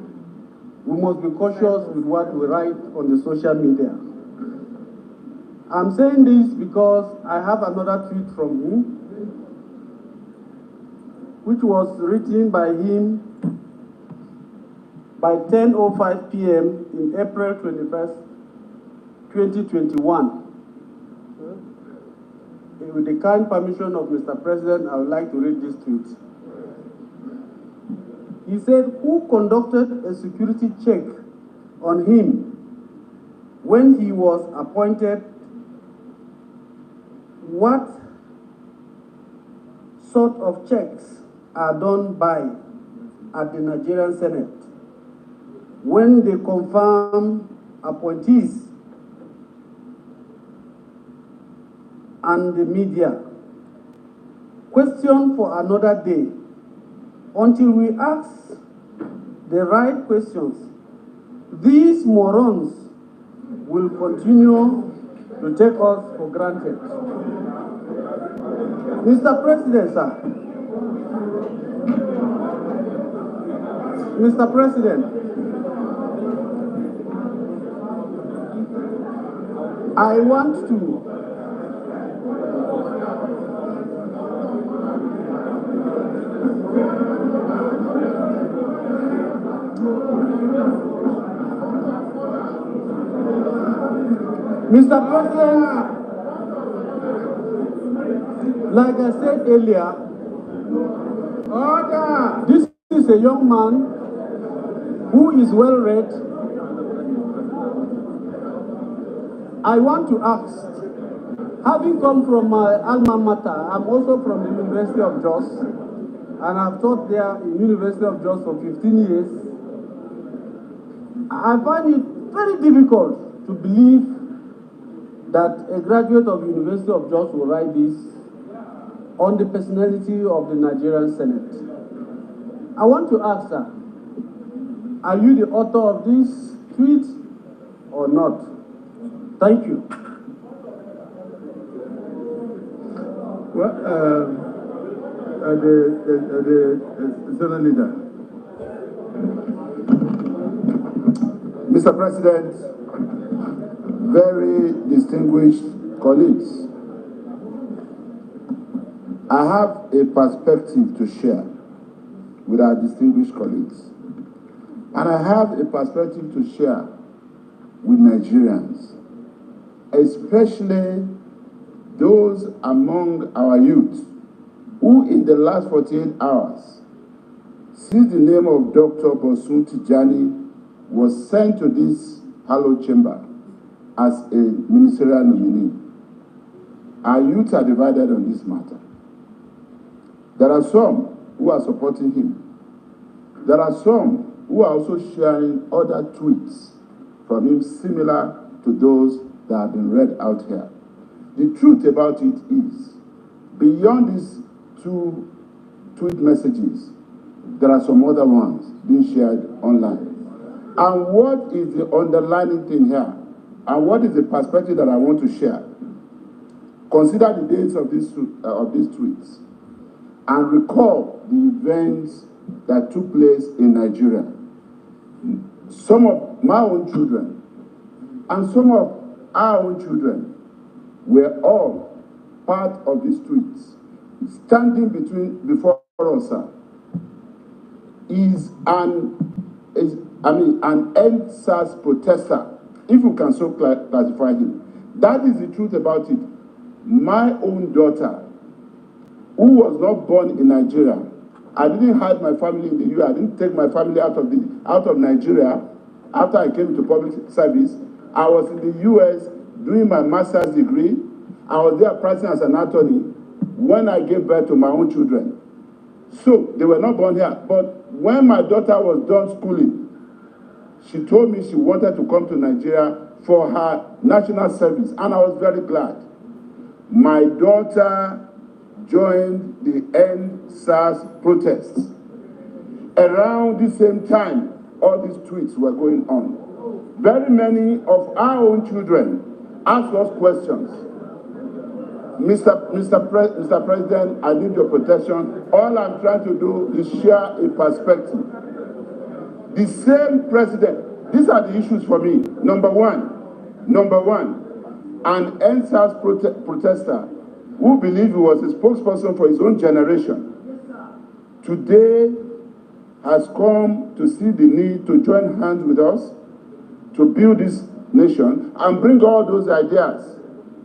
we must be cautious with what we write on the social media. I'm saying this because I have another tweet from him, which was written by him by 10:05 p.m. in April 21st, 2021. With the kind permission of Mr. President, I would like to read this tweet. He said, "Who conducted a security check on him when he was appointed? What sort of checks are done by at the Nigerian Senate when they confirm appointees and the media? Question for another day. Until we ask the right questions, these morons will continue to take us for granted." Mr. President, sir. Mr. President, I want to Mr. President, like I said earlier, this is a young man who is well read. I want to ask, having come from my alma mater, I'm also from the University of Jos, and I've taught there in University of Jos for 15 years. I find it very difficult to believe that a graduate of University of Jos will write this on the personality of the Nigerian Senate. I want to ask, sir, are you the author of this tweet or not? Thank you. Well, the Senate leader. Mr. President, very distinguished colleagues, I have a perspective to share with our distinguished colleagues. And I have a perspective to share with Nigerians, especially those among our youth who in the last 48 hours, since the name of Dr. Bosun Tijani was sent to this hallowed chamber as a ministerial nominee. Our youth are divided on this matter. There are some who are supporting him. There are some who are also sharing other tweets from him similar to those that have been read out here. The truth about it is, beyond these two tweet messages, there are some other ones being shared online. And what is the underlying thing here? And what is the perspective that I want to share? Consider the dates of these tweets and recall the events that took place in Nigeria. Some of my own children and some of our own children were all part of these tweets. Standing before us is an EndSARS protester, if we can so classify him. That is the truth about it. My own daughter, who was not born in Nigeria, I didn't hide my family in the US. I didn't take my family out of Nigeria after I came to public service. I was in the US doing my master's degree. I was there practicing as an attorney when I gave birth to my own children. So they were not born here. But when my daughter was done schooling, she told me she wanted to come to Nigeria for her national service, and I was very glad. My daughter joined the End SARS protests. Around the same time, all these tweets were going on. Very many of our own children asked us questions. Mr. President, I need your protection. All I'm trying to do is share a perspective. The same president, these are the issues for me. Number one, an NSAS protester who believed he was a spokesperson for his own generation, today has come to see the need to join hands with us to build this nation and bring all those ideas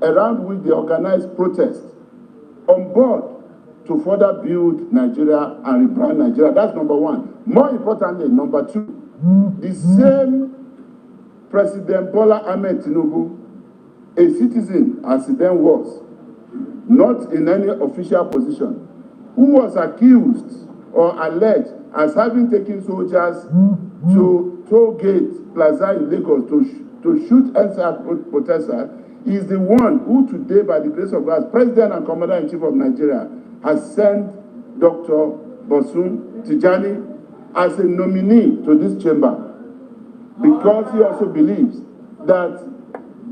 around which they organize protests on board to further build Nigeria and rebrand Nigeria. That's number one. More importantly, number two, the same President Bola Ahmed Tinubu, a citizen as he then was, not in any official position, who was accused or alleged as having taken soldiers to toll gate Plaza in Lagos to shoot NSAS protesters, is the one who today, by the grace of God, President and Commander-in-Chief of Nigeria, has sent Dr. Bosun Tijani as a nominee to this chamber, because he also believes that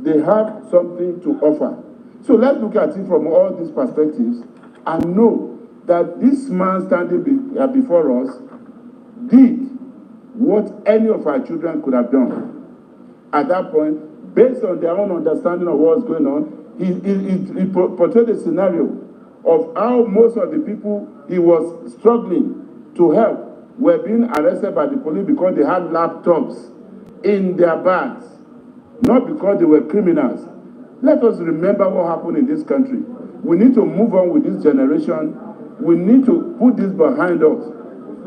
they have something to offer. So let's look at it from all these perspectives and know that this man standing before us did what any of our children could have done. At that point, based on their own understanding of what's going on, he portrayed a scenario of how most of the people he was struggling to help were being arrested by the police because they had laptops in their bags, not because they were criminals. Let us remember what happened in this country. We need to move on with this generation. We need to put this behind us.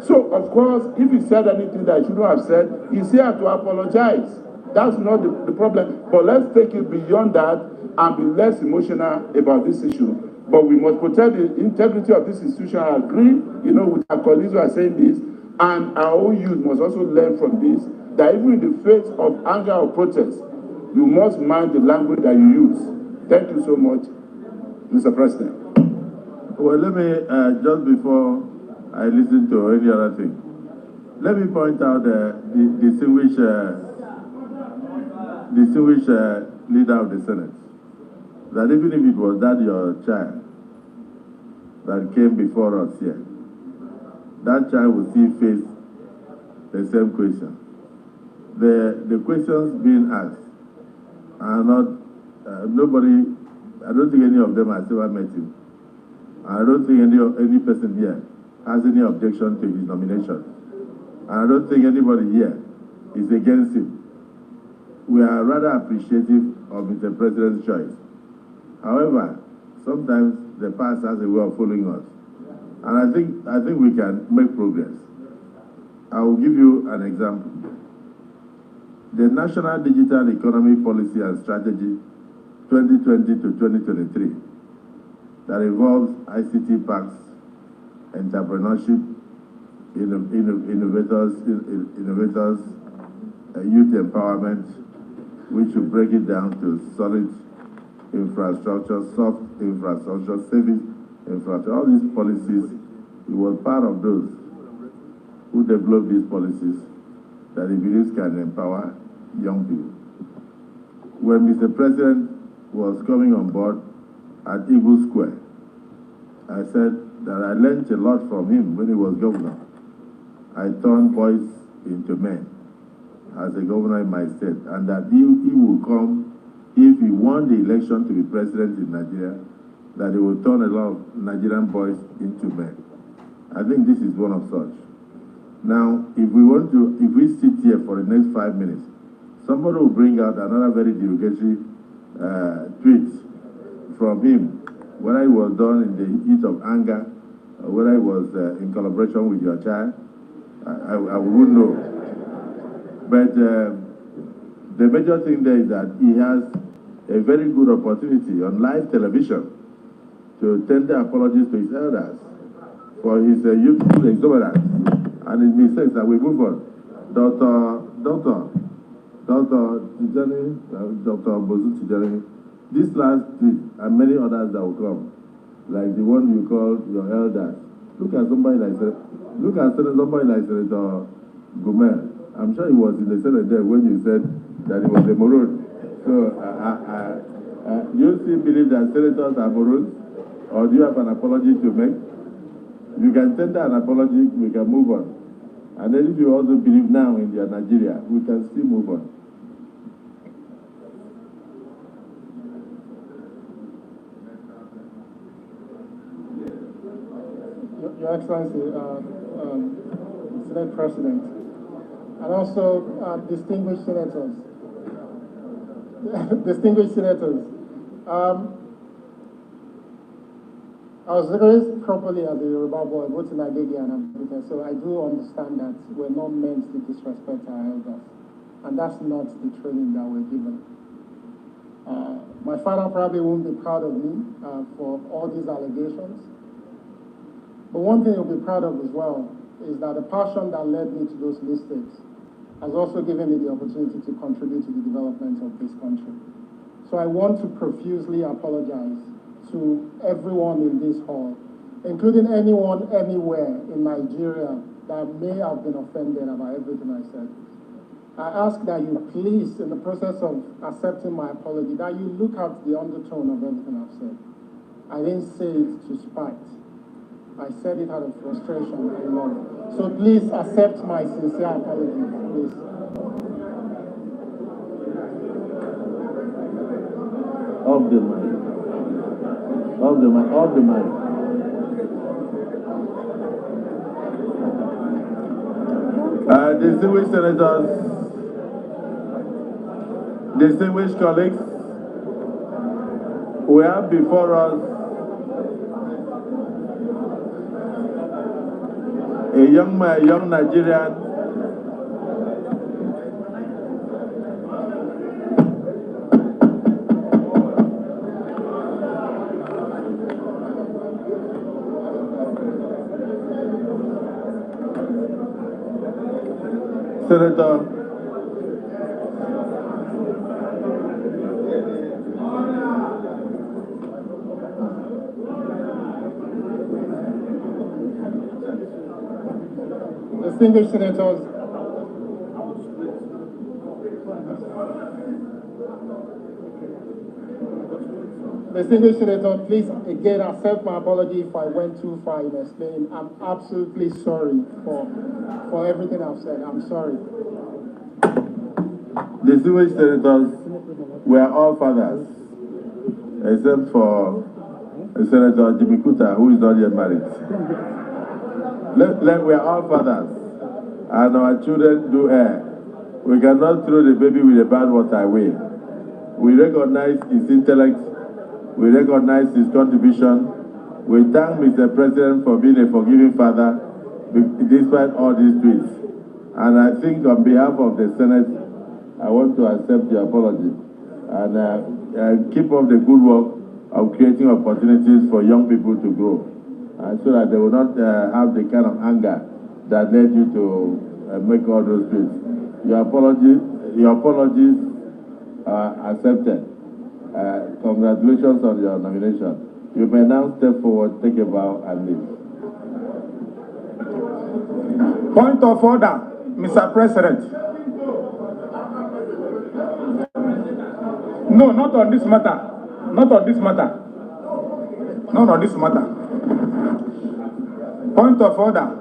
So, of course, if he said anything that he shouldn't have said, he's here to apologize. That's not the problem. But let's take it beyond that and be less emotional about this issue. But we must protect the integrity of this institution. I agree, with our colleagues who are saying this, and our own youth must also learn from this, that even in the face of anger or protest, you must mind the language that you use. Thank you so much, Mr. President. Well, let me, just before I listen to any other thing, let me point out the distinguished leader of the Senate, that even if it was that your child that came before us here, that child will still face the same question. The questions being asked are not, nobody, I don't think any of them has ever met him. I don't think any person here has any objection to his nomination. I don't think anybody here is against him. We are rather appreciative of Mr. President's choice. However, sometimes the past has a way of following us. And I think we can make progress. I will give you an example. The National Digital Economy Policy and Strategy 2020 to 2023 that involves ICT parks, entrepreneurship, innovators, youth empowerment, which will break it down to solid infrastructure, soft infrastructure, civic infrastructure. All these policies, he was part of those who developed these policies that he believes can empower young people. When Mr. President was coming on board at Eagle Square, I said that I learned a lot from him when he was governor. I turned boys into men as a governor in my state, and that he will come, if he won the election to be president in Nigeria, that he will turn a lot of Nigerian boys into men. I think this is one of such. Now, if we sit here for the next 5 minutes, somebody will bring out another very derogatory tweets from him, whether it was done in the heat of anger, or whether it was in collaboration with your child, I wouldn't know. But the major thing there is that he has a very good opportunity on live television to tender apologies to his elders for his youthful exuberance and his mistakes, and we move on. Dr. Tijani, Dr. Bozu Tijani, this last tweet and many others that will come, like the one you called your elders. Look at somebody like Senator Gomer. I'm sure he was in the Senate there when you said that he was a moron. So, do you still believe that senators are morons? Or do you have an apology to make? If you can tender an apology, we can move on. And then if you also believe now in your Nigeria, we can still move on. Your Excellency, Senate President, and also distinguished senators. Distinguished senators, I was raised properly as a Yoruba boy, both in Agege and Abuja, so I do understand that we're not meant to disrespect our elders, and that's not the training that we're given. My father probably won't be proud of me for all these allegations, but one thing he'll be proud of as well is that the passion that led me to those mistakes has also given me the opportunity to contribute to the development of this country. So I want to profusely apologize to everyone in this hall, including anyone anywhere in Nigeria that may have been offended about everything I said. I ask that you please, in the process of accepting my apology, that you look at the undertone of everything I've said. I didn't say it to spite. I said it out of frustration and love. So please accept my sincere apology, please. Off the mic. Off the mic. Off the mic. Distinguished senators, distinguished colleagues, we have before us a young Nigerian Senator Distinguished senators, please again accept my apology if I went too far in explaining. I'm absolutely sorry for everything I've said. I'm sorry. Distinguished senators, we are all fathers, except for Senator Jimmy Kuta, who is not yet married. We are all fathers, and our children do err. We cannot throw the baby with the bathwater away. We recognize his intellect, we recognize his contribution. We thank Mr. President for being a forgiving father, despite all these tweets. And I think on behalf of the Senate, I want to accept your apology and keep up the good work of creating opportunities for young people to grow, so that they will not have the kind of anger that led you to make all those tweets. Your apologies are accepted. Congratulations on your nomination. You may now step forward, take a bow, and leave. Point of order, Mr. President. No, not on this matter. Not on this matter. Not on this matter. Point of order.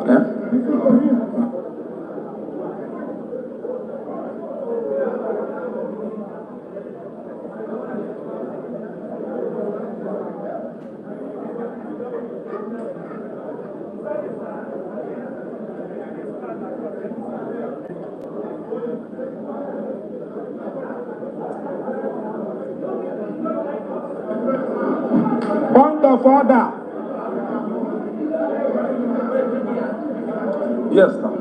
Yeah. Point of order. Yes, sir.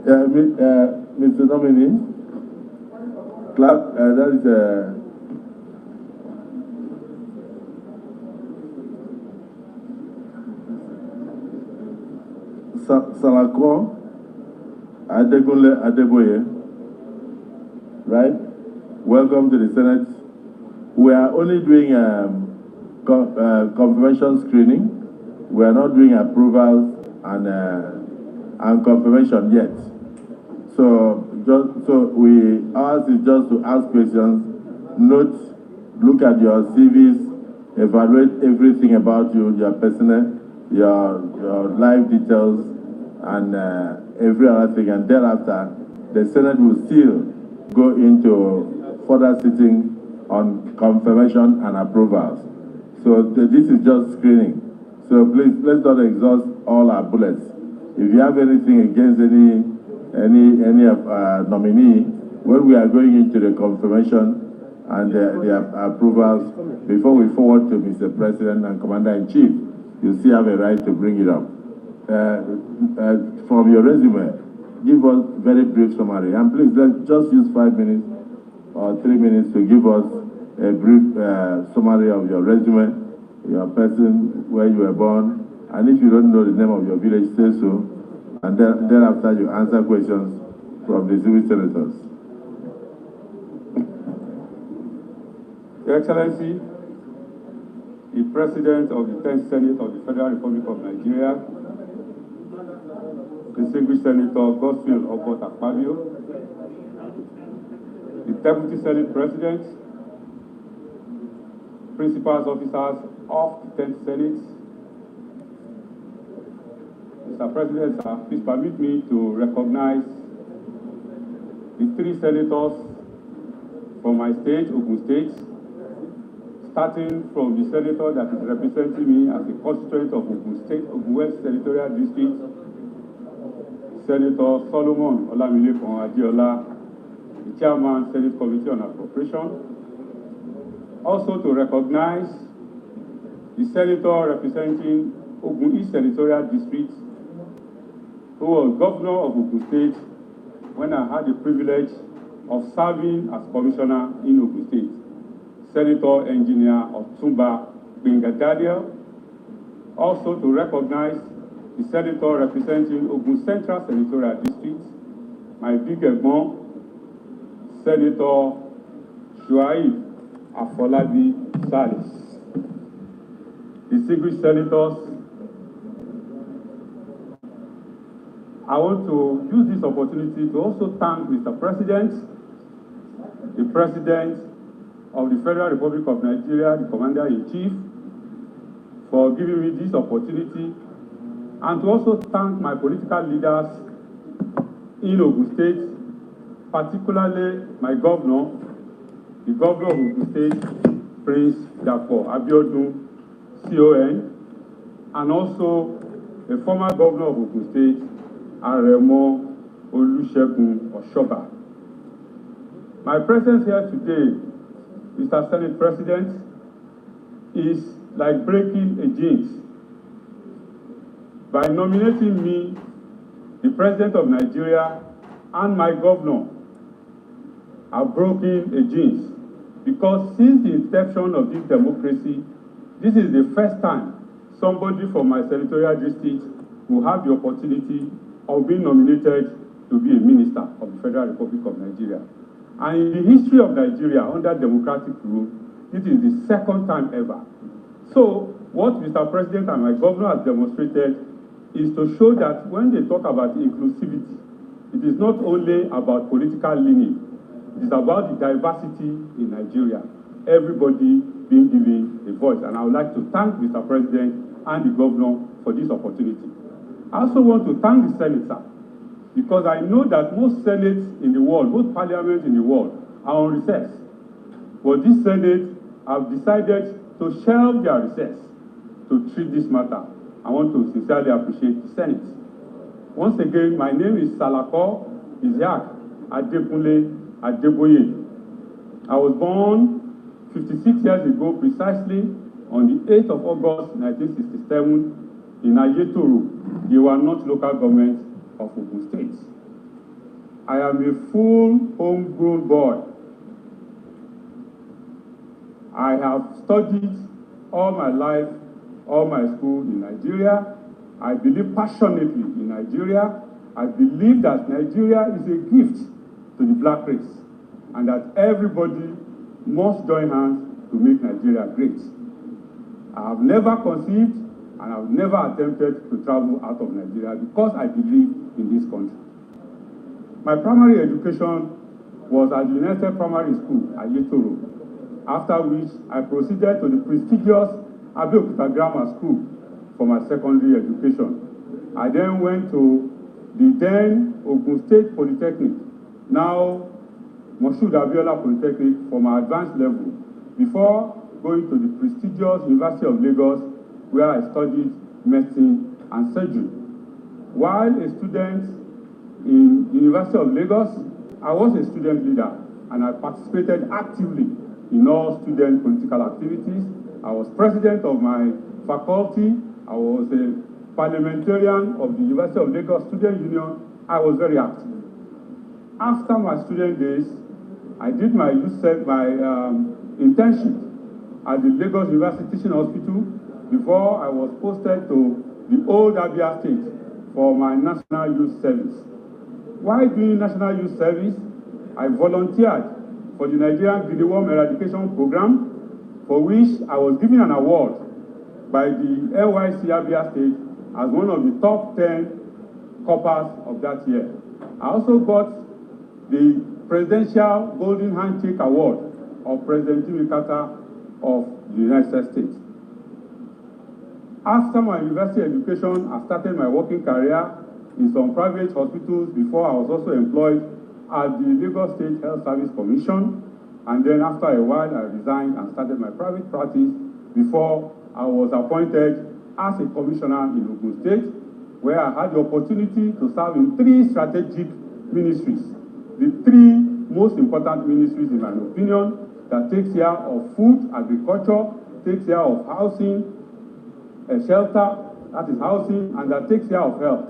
Mr. Nominee, that is Salako Adeboye, right? Welcome to the Senate. We are only doing confirmation screening. We are not doing approvals and confirmation yet. So ours is just to ask questions, note, look at your CVs, evaluate everything about you, your personal, your life details, and every other thing. And thereafter, the Senate will still go into further sitting on confirmation and approvals. So this is just screening. So please, let's not exhaust all our bullets. If you have anything against any nominee, when we are going into the confirmation and the approvals, before we forward to Mr. President and Commander-in-Chief, you still have a right to bring it up. From your resume, give us very brief summary. And please, let's just use 5 minutes or 3 minutes to give us a brief summary of your resume, your person, where you were born, and if you don't know the name of your village, say so. And thereafter, you answer questions from the civil senators. Your Excellency, the President of the 10th Senate of the Federal Republic of Nigeria, Distinguished Senator Godswill Okot Akpabio, the Deputy Senate President, Principal Officers of the 10th Senate, Mr. President, sir, please permit me to recognize the 3 senators from my state, Ogun State, starting from the senator that is representing me as the constituent of Ogun State, Ogun West Senatorial District, Senator Solomon Olamilekan Adeola, the Chairman, Senate Committee on Appropriation. Also to recognize the senator representing Ogun East Senatorial District, who was governor of Ogun State when I had the privilege of serving as commissioner in Ogun State, Senator Engineer Otumba Benga Daniel. Also to recognize the senator representing Ogun Central Senatorial District, my big Egbon, Senator Shuaib Afolabi Salis. Distinguished senators, I want to use this opportunity to also thank Mr. President, the President of the Federal Republic of Nigeria, the Commander-in-Chief, for giving me this opportunity, and to also thank my political leaders in Ogun State, particularly my governor, the governor of Ogun State, Prince Dapo Abiodun, CON, and also the former governor of Ogun State, Aremo Olusegun Oshoba. My presence here today, Mr. Senate President, is like breaking a jinx. By nominating me, the President of Nigeria, and my governor have broken a jinx. Because since the inception of this democracy, this is the first time somebody from my senatorial district will have the opportunity of being nominated to be a minister of the Federal Republic of Nigeria. And in the history of Nigeria under democratic rule, this is the second time ever. So what Mr. President and my governor has demonstrated is to show that when they talk about inclusivity, it is not only about political leaning, it is about the diversity in Nigeria. Everybody being given a voice. And I would like to thank Mr. President and the governor for this opportunity. I also want to thank the senator, because I know that most senates in the world, most parliaments in the world, are on recess. But this Senate have decided to shelve their recess to treat this matter. I want to sincerely appreciate the Senate. Once again, my name is Salako Isaac Adekunle Adeboye. I was born 56 years ago, precisely on the 8th of August 1967 in Ayetoro, Yewa local government of Ogun State. I am a full homegrown boy. I have studied all my life, all my school in Nigeria. I believe passionately in Nigeria. I believe that Nigeria is a gift to the black race, and that everybody must join hands to make Nigeria great. I have never conceived and I have never attempted to travel out of Nigeria because I believe in this country. My primary education was at the United Primary School at Ayetoro, after which I proceeded to the prestigious Abeokuta Grammar School for my secondary education. I then went to the then Ogun State Polytechnic, now Moshood Abiola Polytechnic, for my advanced level, before going to the prestigious University of Lagos, where I studied medicine and surgery. While a student in the University of Lagos, I was a student leader, and I participated actively in all student political activities. I was president of my faculty. I was a parliamentarian of the University of Lagos Student Union. I was very active. After my student days, I did my internship at the Lagos University Teaching Hospital before I was posted to the old Abia State for my National Youth Service. While doing National Youth Service, I volunteered for the Nigerian Guinea Worm Eradication Program, for which I was given an award by the NYC Abia State as one of the top 10 coppers of that year. I also got the Presidential Golden Handshake Award of President Jimmy Carter of the United States. After my university education, I started my working career in some private hospitals before I was also employed at the Lagos State Health Service Commission. And then after a while, I resigned and started my private practice before I was appointed as a commissioner in Ogun State, where I had the opportunity to serve in 3 strategic ministries. The 3 most important ministries, in my opinion, that takes care of food, agriculture, takes care of housing, shelter, that is housing, and that takes care of health.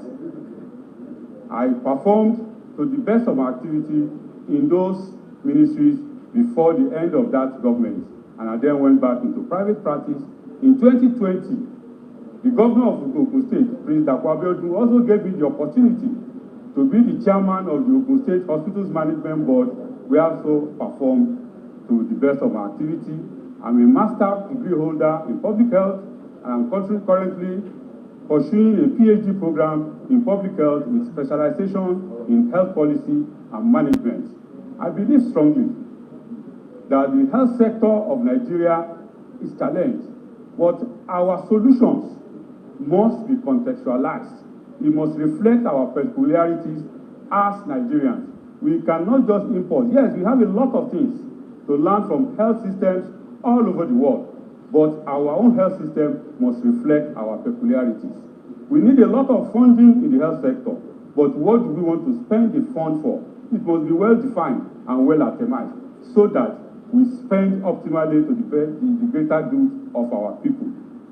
I performed to the best of my activity in those ministries before the end of that government, and I then went back into private practice. In 2020, the governor of Ogun State, Prince Dakwabeodun also gave me the opportunity to be the chairman of the Ogun State Hospitals Management Board. We also performed to the best of my activity. I'm a master degree holder in public health, and I'm currently pursuing a PhD program in public health with specialization in health policy and management. I believe strongly that the health sector of Nigeria is challenged, but our solutions must be contextualized. It must reflect our peculiarities as Nigerians. We cannot just import. Yes, we have a lot of things to learn from health systems all over the world, but our own health system must reflect our peculiarities. We need a lot of funding in the health sector, but what do we want to spend the fund for? It must be well defined and well itemized so that we spend optimally to the greater good of our people.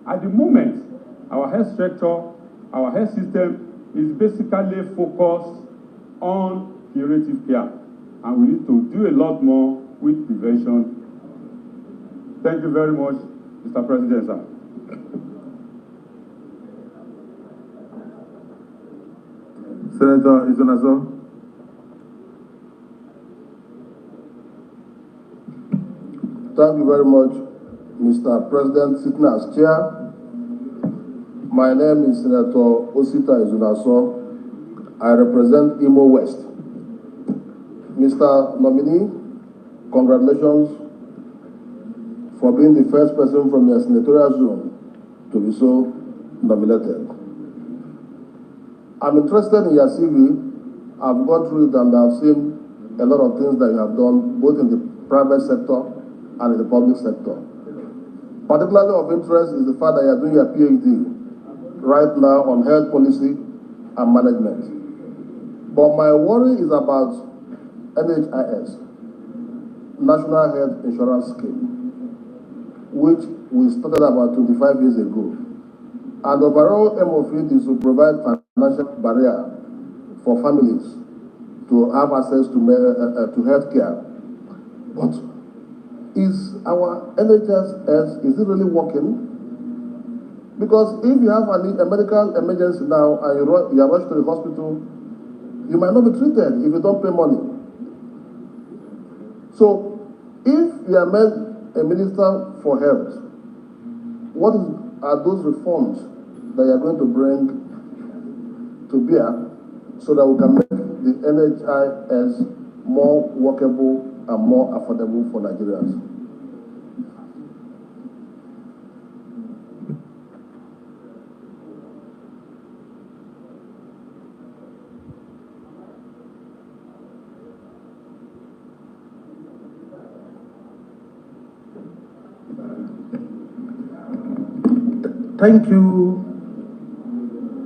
At the moment, our health structure, our health system is basically focused on curative care, and we need to do a lot more with prevention. Thank you very much, Mr. President, sir. Senator Izunaso. Thank you very much, Mr. President, sitting as chair. My name is Senator Osita Izunaso. I represent Imo West. Mr. Nominee, congratulations for being the first person from your senatorial zone to be so nominated. I'm interested in your CV. I've gone through it and I've seen a lot of things that you have done, both in the private sector and in the public sector. Particularly of interest is the fact that you are doing your PhD right now on health policy and management. But my worry is about NHIS, National Health Insurance Scheme, which we started about 25 years ago. And the overall aim of it is to provide financial barrier for families to have access to health care. But is our NHS, is it really working? Because if you have a medical emergency now and you are rushed to the hospital, you might not be treated if you don't pay money. So if you are made a minister for health, what are those reforms that you are going to bring to bear so that we can make the NHIS more workable and more affordable for Nigerians? Thank you,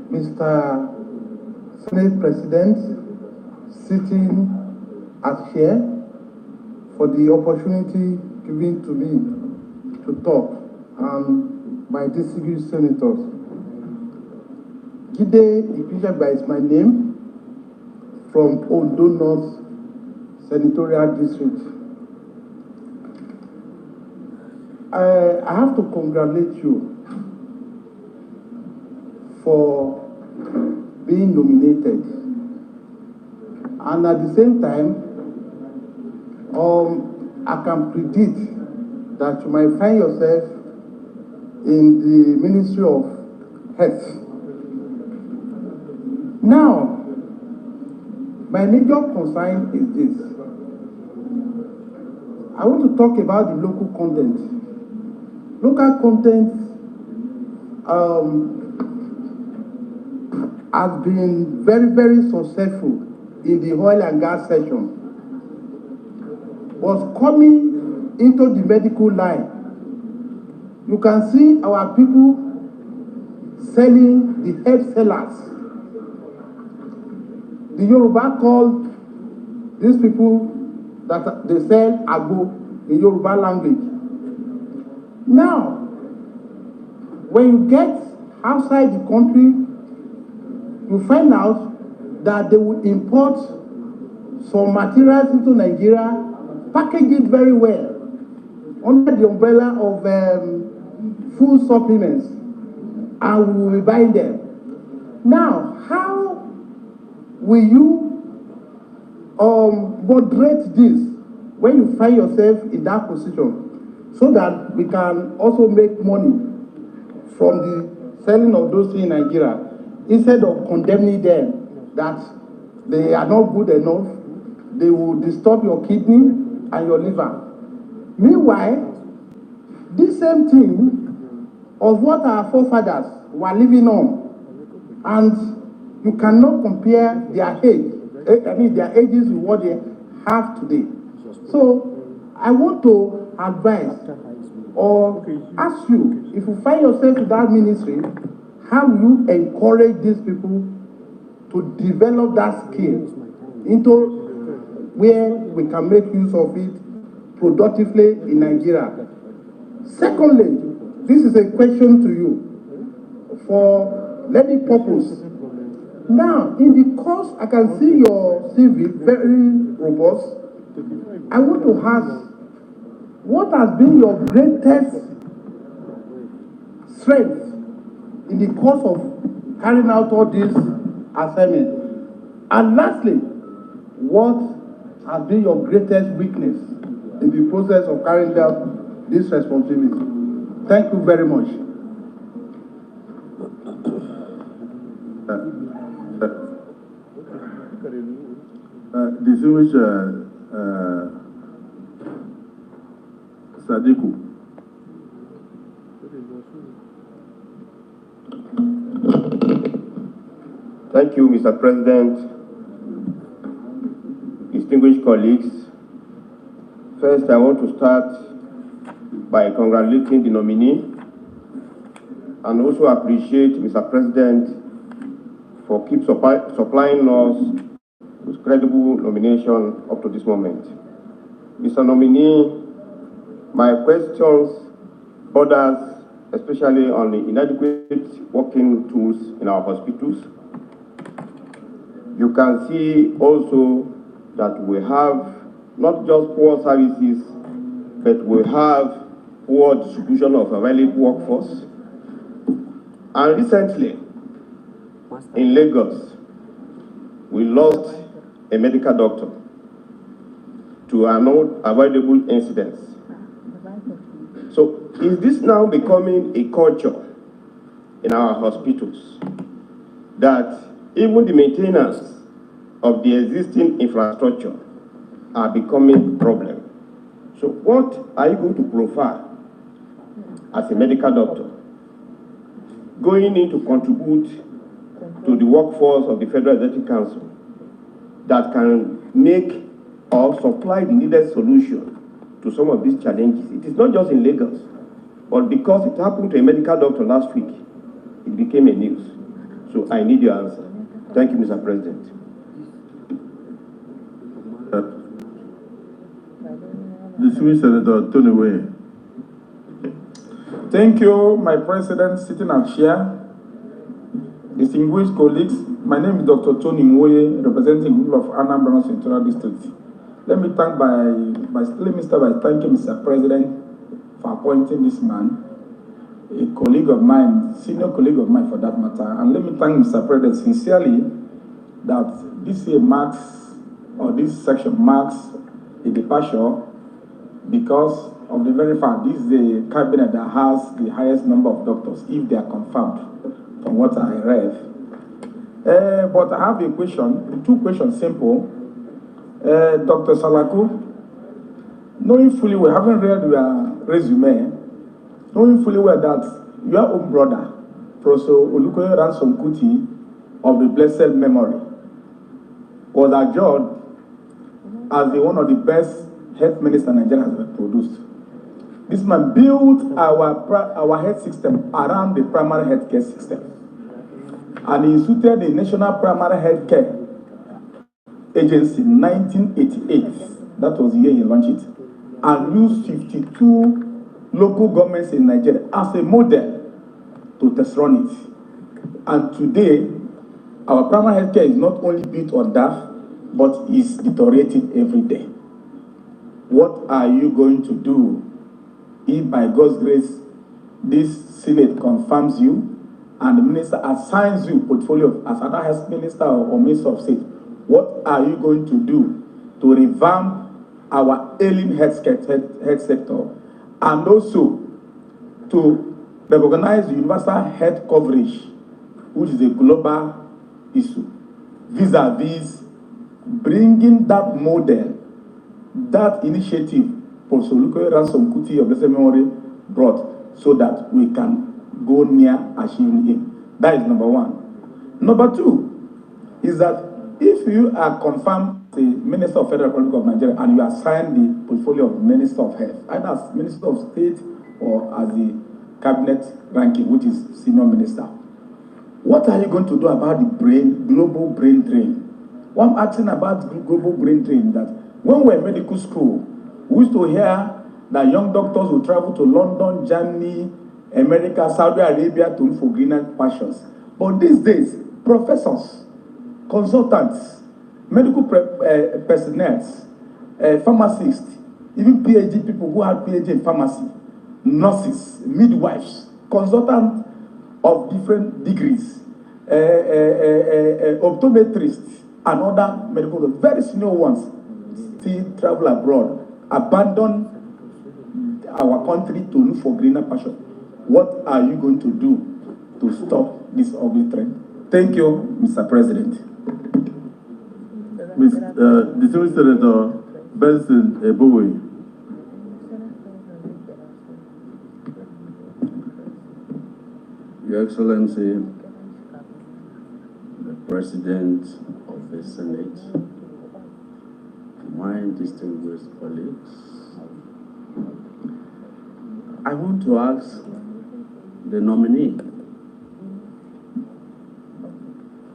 Mr. Senate President, sitting as chair, for the opportunity given to me to talk, and my distinguished senators. Gide Ipijagba is my name, from Ondo North Senatorial District. I have to congratulate you for being nominated, and at the same time, I can predict that you might find yourself in the Ministry of Health. Now, my major concern is this. I want to talk about the local content. Local content has been very, very successful in the oil and gas section. Was coming into the medical line. You can see our people selling the head sellers. The Yoruba call these people that they sell agbo in Yoruba language. Now, when you get outside the country, you find out that they will import some materials into Nigeria, package it very well under the umbrella of food supplements, and we will be buying them. Now, how will you moderate this when you find yourself in that position so that we can also make money from the selling of those things in Nigeria instead of condemning them that they are not good enough, they will disturb your kidney and your liver. Meanwhile, this same thing of what our forefathers were living on, and you cannot compare their age, their ages with what they have today. So I want to advise or ask you, if you find yourself in that ministry, how will you encourage these people to develop that skill into where we can make use of it productively in Nigeria? Secondly, this is a question to you for any purpose. Now, in the course, I can see your CV very robust. I want to ask, what has been your greatest strength in the course of carrying out all these assignments? And lastly, what has been your greatest weakness in the process of carrying out this responsibility? Thank you very much. Distinguished Sadiku. Thank you, Mr. President. Distinguished colleagues, first I want to start by congratulating the nominee and also appreciate Mr. President for keep supplying us with credible nomination up to this moment. Mr. Nominee, my questions borders especially on the inadequate working tools in our hospitals. You can see also that we have not just poor services, but we have poor distribution of available workforce. And recently, in Lagos, we lost a medical doctor to unavoidable incidents. So is this now becoming a culture in our hospitals that even the maintenance of the existing infrastructure are becoming a problem? So what are you going to profile as a medical doctor going in to contribute to the workforce of the Federal Executive Council that can make or supply the needed solution to some of these challenges? It is not just in Lagos, but because it happened to a medical doctor last week, it became a news. So I need your answer. Thank you, Mr. President. Distinguished Senator Tony Way. Thank you, my president, sitting at chair. Distinguished colleagues, my name is Dr. Tony Mwoye, representing the people of Anambra Central District. Let me start by thanking Mr. President for appointing this man, a colleague of mine, senior colleague of mine for that matter. And let me thank Mr. President sincerely that this year marks, or this section marks, a departure because of the very fact this is the cabinet that has the highest number of doctors, if they are confirmed, from what I read. But I have a question, two questions, simple. Dr. Salako, knowing fully well, having read your resume, knowing fully well that your own brother, Professor Olukoya Ransom Kuti, of the blessed memory, was adjudged as one of the best health ministers Nigeria has been produced. This man built our health system around the primary health care system. And he instituted the National Primary Health Care Agency in 1988. That was the year he launched it. And used 52 local governments in Nigeria as a model to test run it. And today, our primary health care is not only built on that, but is deteriorating every day. What are you going to do if by God's grace this Senate confirms you and the minister assigns you portfolio as another health minister or minister of state, what are you going to do to revamp our ailing health sector, and also to recognize universal health coverage, which is a global issue, vis-a-vis bringing that model, that initiative Professor Salako Ransom Kuti of blessed memory brought, so that we can go near achieving it. That is number one. Number two is that if you are confirmed the Minister of Federal Republic of Nigeria and you assign the portfolio of Minister of Health, either as Minister of State or as the cabinet ranking, which is senior minister, what are you going to do about the global brain drain? What I'm asking about global brain drain, that when we were in medical school, we used to hear that young doctors will travel to London, Germany, America, Saudi Arabia to look for greener pastures. But these days, professors, consultants, medical personnel, pharmacists, even PhD people who have PhD in pharmacy, nurses, midwives, consultants of different degrees, optometrists, and other medical, very senior ones, still travel abroad, abandon our country to look for greener pasture. What are you going to do to stop this ugly trend? Thank you, Mr. President. Distinguished Senator Benson Ebowe. Your Excellency, the President of the Senate, my distinguished colleagues, I want to ask the nominee,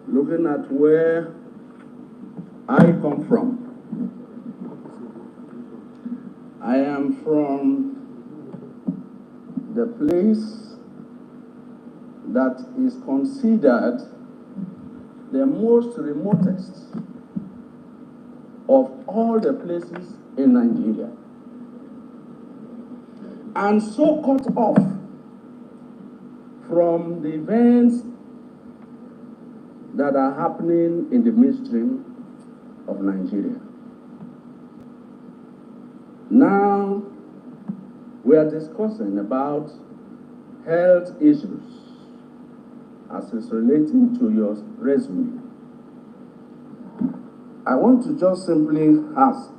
looking at where I come from, I am from the place that is considered the most remotest of all the places in Nigeria, and so cut off from the events that are happening in the mainstream of Nigeria. Now, we are discussing about health issues as it's relating to your resume. I want to just simply ask,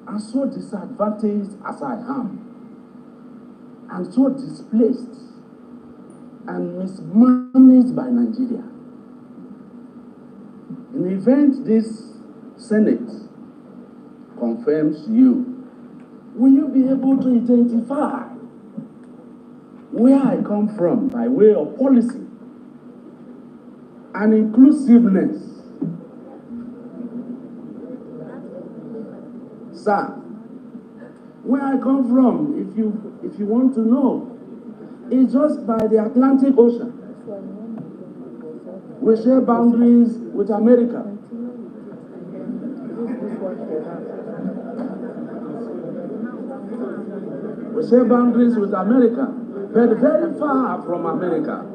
as so disadvantaged as I am, and so displaced and mismanaged by Nigeria, in the event this Senate confirms you, will you be able to identify where I come from by way of policy and inclusiveness? Sir, where I come from, if you want to know, is just by the Atlantic Ocean. We share boundaries with America. We share boundaries with America, but very far from America.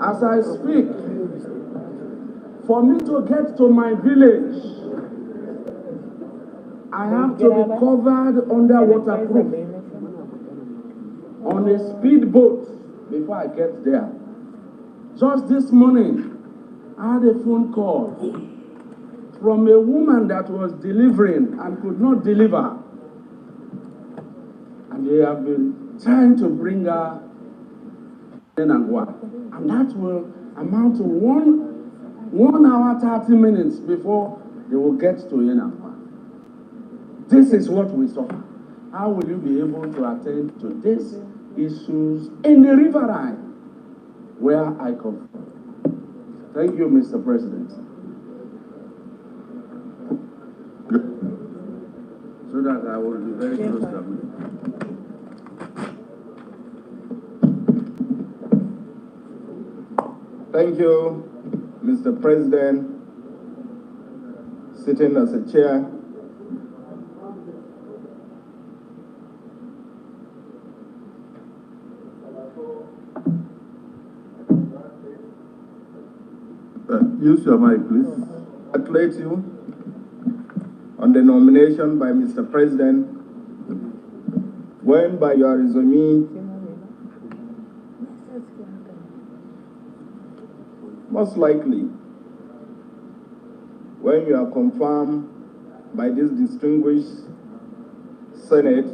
As I speak, for me to get to my village, I have to be covered under waterproof on a speedboat before I get there. Just this morning, I had a phone call from a woman that was delivering and could not deliver. And they have been trying to bring her in and one. And that will amount to 1 hour, 30 minutes before they will get to Yenapa. This is what we suffer. How will you be able to attend to these issues in the riverine where I come from? Thank you, Mr. President. So that I will be very close to me. Thank you, Mr. President, sitting as a chair. Use your mic, please. Congratulate you on the nomination by Mr. President, when by your resume, most likely, when you are confirmed by this distinguished Senate,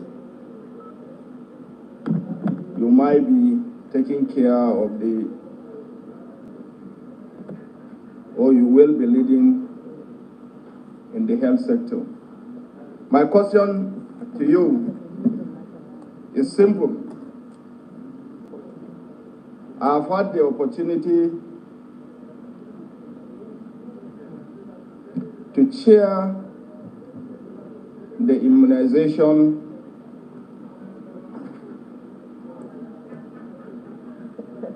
you might be taking care of or you will be leading in the health sector. My question to you is simple. I've had the opportunity to chair the immunization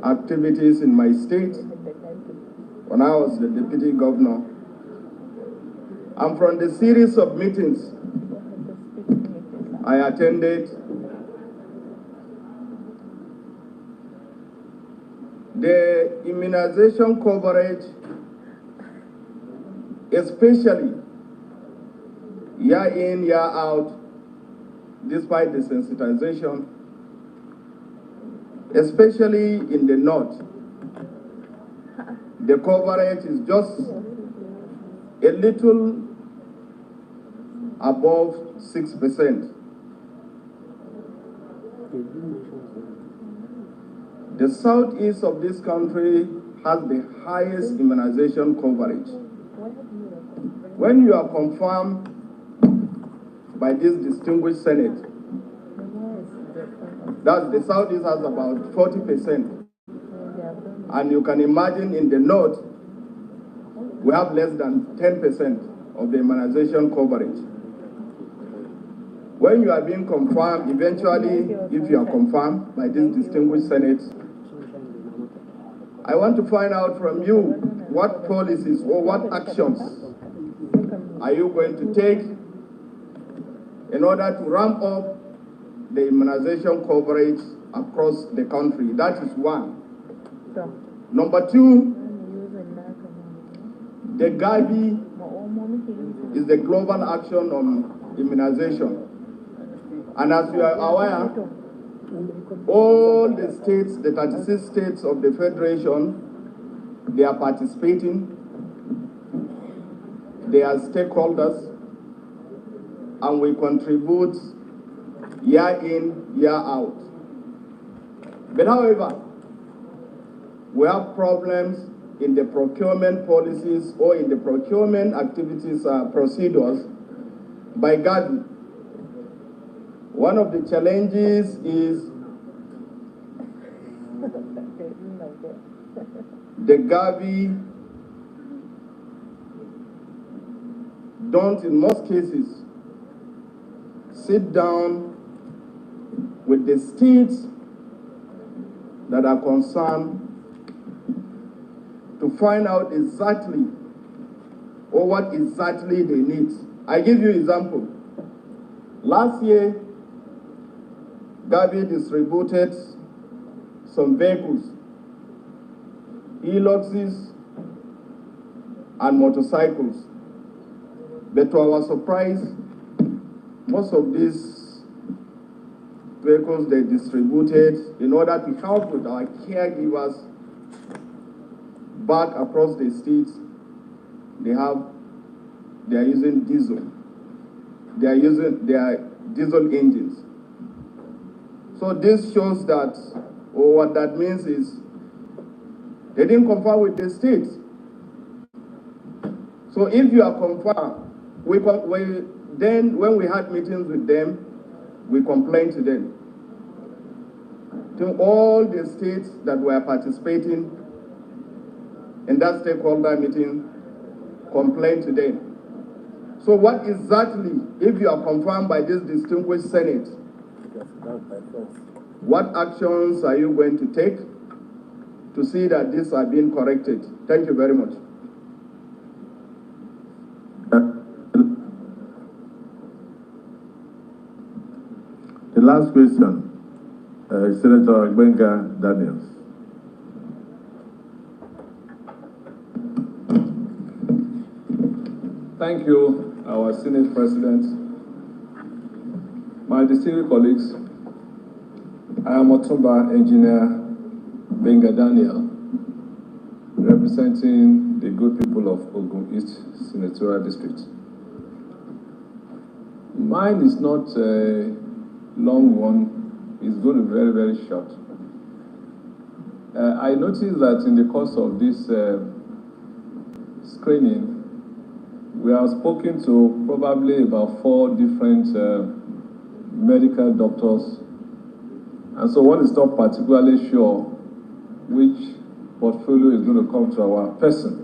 activities in my state when I was the deputy governor. And from the series of meetings I attended, the immunization coverage, especially year in, year out, despite the sensitization, especially in the north, the coverage is just a little above 6%. The southeast of this country has the highest immunization coverage. When you are confirmed by this distinguished Senate, that the southeast has about 40%. And you can imagine in the north, we have less than 10% of the immunization coverage. When you are being confirmed, eventually, if you are confirmed by this distinguished Senate, I want to find out from you what policies or what actions are you going to take in order to ramp up the immunization coverage across the country. That is one. Number two, the Gavi is the global action on immunization. And as you are aware, all the states, the 36 states of the Federation, they are participating. They are stakeholders, and we contribute year in, year out. But however, we have problems in the procurement policies or in the procurement activities procedures by Gavi. One of the challenges is the Gavi don't, in most cases, sit down with the states that are concerned to find out exactly or what exactly they need. I give you an example. Last year, Gavi distributed some vehicles, e-luxes and motorcycles. But to our surprise, most of these vehicles they distributed in order to help with our caregivers back across the states, they are using diesel. They are diesel engines. So this shows that, or what that means is, they didn't confirm with the states. So if you are confirmed, then when we had meetings with them, we complained to them. To all the states that were participating in that stakeholder meeting, complained to them. So what exactly, if you are confirmed by this distinguished Senate, what actions are you going to take to see that these are being corrected? Thank you very much. The last question. Senator Benga Daniels. Thank you, our Senate President. My distinguished colleagues, I am Otumba Engineer Benga Daniel, representing the good people of Ogun East Senatorial District. Mine is not a long one, it's going to be very, very short. I noticed that in the course of this screening, we have spoken to probably about 4 different medical doctors, and so one is not particularly sure which portfolio is going to come to our person.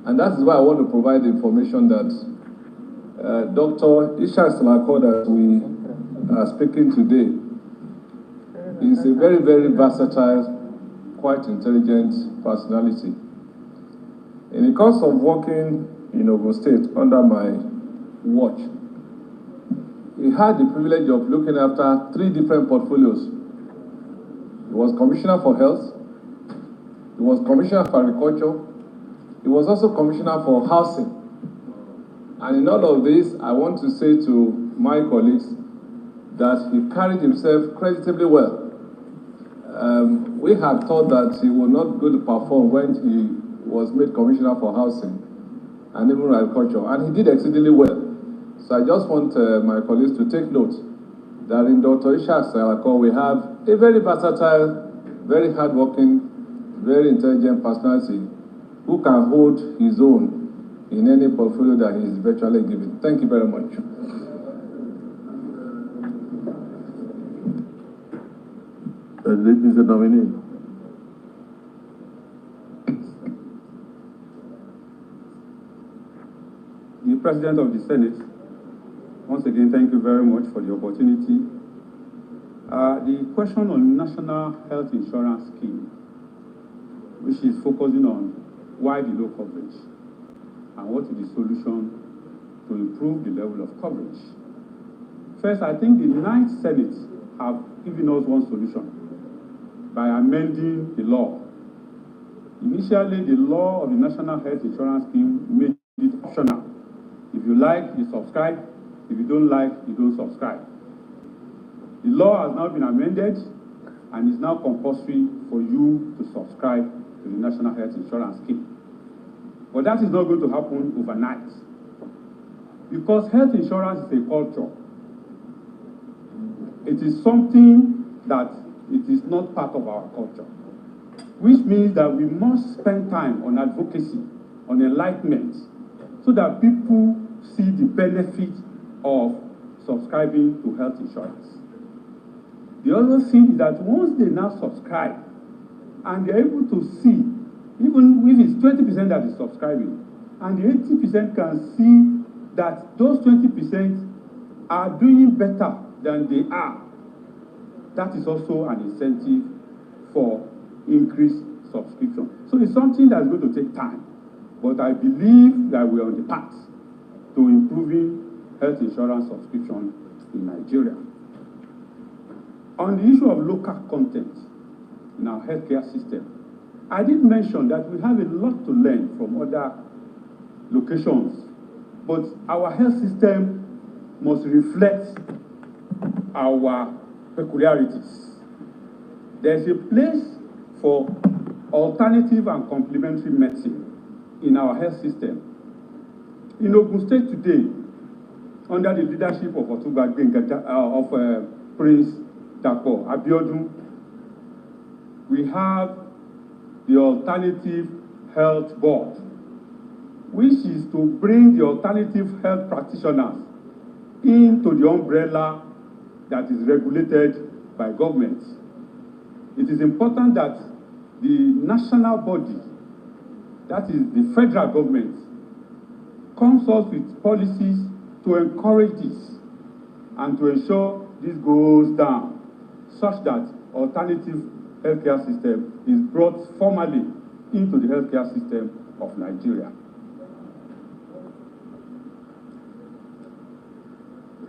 And that is why I want to provide the information that Dr. Salako that we are speaking today is a very, very versatile, quite intelligent personality. In the course of working in Ogun State under my watch, he had the privilege of looking after 3 different portfolios. He was Commissioner for Health, he was Commissioner for Agriculture, he was also Commissioner for Housing. And in all of this, I want to say to my colleagues that he carried himself creditably well. We had thought that he would not go to perform when he was made Commissioner for Housing and even Agriculture, and he did exceedingly well. So I just want my colleagues to take note that in Dr. Salako we have a very versatile, very hardworking, very intelligent personality who can hold his own in any portfolio that he is virtually given. Thank you very much. Mr. Nominee. The President of the Senate, once again, thank you very much for the opportunity. The question on National Health Insurance Scheme, which is focusing on why the low coverage and what is the solution to improve the level of coverage. First, I think the 9th Senate have given us one solution by amending the law. Initially, the law of the National Health Insurance Scheme made it optional. If you like, you subscribe. If you don't like, you don't subscribe. The law has now been amended and is now compulsory for you to subscribe to the National Health Insurance Scheme. But that is not going to happen overnight, because health insurance is a culture. It is something that it is not part of our culture, which means that we must spend time on advocacy, on enlightenment, so that people see the benefit of subscribing to health insurance. The other thing is that once they now subscribe and they're able to see, even if it's 20% that is subscribing, and the 80% can see that those 20% are doing better than they are, that is also an incentive for increased subscription. So it's something that's going to take time, but I believe that we're on the path to improving health insurance subscription in Nigeria. On the issue of local content in our healthcare system, I did mention that we have a lot to learn from other locations, but our health system must reflect our peculiarities. There's a place for alternative and complementary medicine in our health system. In Ogun State today, under the leadership of Prince Dapo Abiodun, we have the Alternative Health Board, which is to bring the alternative health practitioners into the umbrella that is regulated by government. It is important that the national body, that is the federal government, comes up with policies to encourage this and to ensure this goes down, such that alternative healthcare system is brought formally into the healthcare system of Nigeria.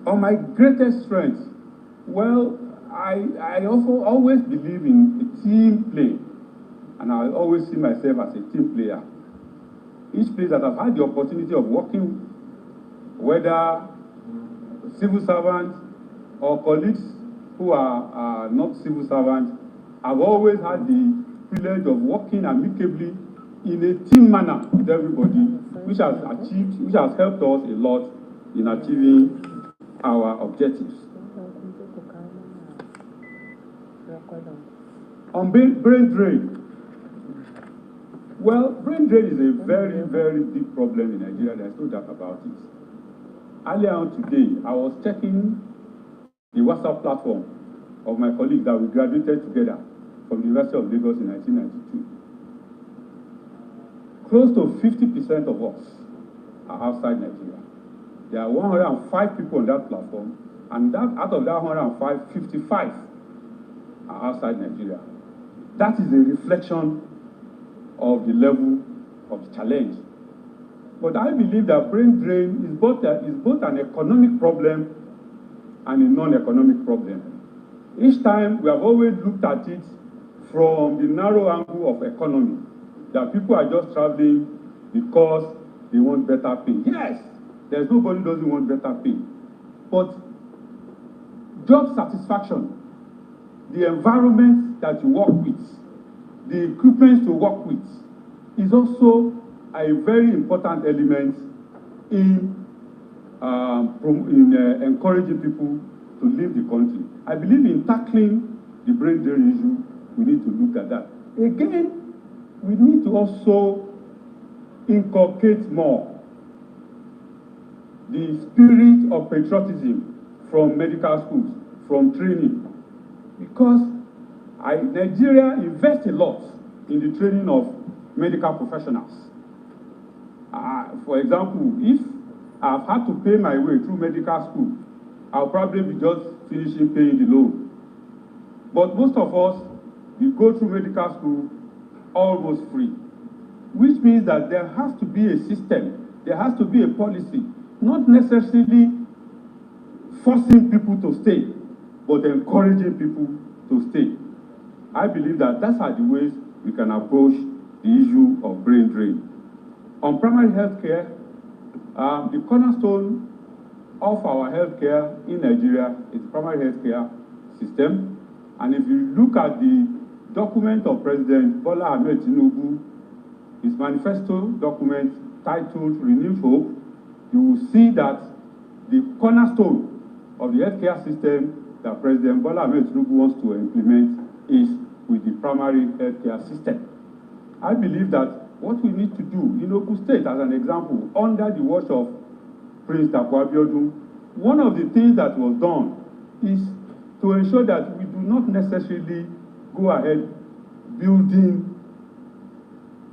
On my greatest strength, well, I also always believe in a team play, and I always see myself as a team player. Each place that I've had the opportunity of working, whether civil servants or colleagues who are not civil servants, I've always had the privilege of working amicably in a team manner with everybody, which has helped us a lot in achieving our objectives. On brain drain. Well, brain drain is a very, very big problem in Nigeria. There's no doubt about it. Earlier on today, I was checking the WhatsApp platform of my colleagues that we graduated together from the University of Lagos in 1992. Close to 50% of us are outside Nigeria. There are 105 people on that platform, and out of that 105, 55 are outside Nigeria. That is a reflection of the level of the challenge. But I believe that brain drain is both an economic problem and a non-economic problem. Each time we have always looked at it from the narrow angle of economy, that people are just traveling because they want better pay. Yes, there's nobody who doesn't want better pay. But job satisfaction, the environment that you work with, the equipment to work with, is also a very important element in encouraging people to leave the country. I believe in tackling the brain drain issue, we need to look at that. Again, we need to also inculcate more the spirit of patriotism from medical schools, from training, because Nigeria invests a lot in the training of medical professionals. For example, if I've had to pay my way through medical school, I'll probably be just finishing paying the loan. But most of us, we go through medical school almost free, which means that there has to be a system, there has to be a policy, not necessarily forcing people to stay, but encouraging people to stay. I believe that those are the ways we can approach the issue of brain drain. On primary health care, the cornerstone of our health care in Nigeria is the primary health care system. And if you look at the document of President Bola Ahmed Tinubu, his manifesto document titled Renewed Hope, you will see that the cornerstone of the healthcare system that President Bola Ahmed Tinubu wants to implement is with the primary healthcare system. I believe that what we need to do in Ogun State, as an example, under the watch of Prince Dapo Abiodun, one of the things that was done is to ensure that we do not necessarily go ahead building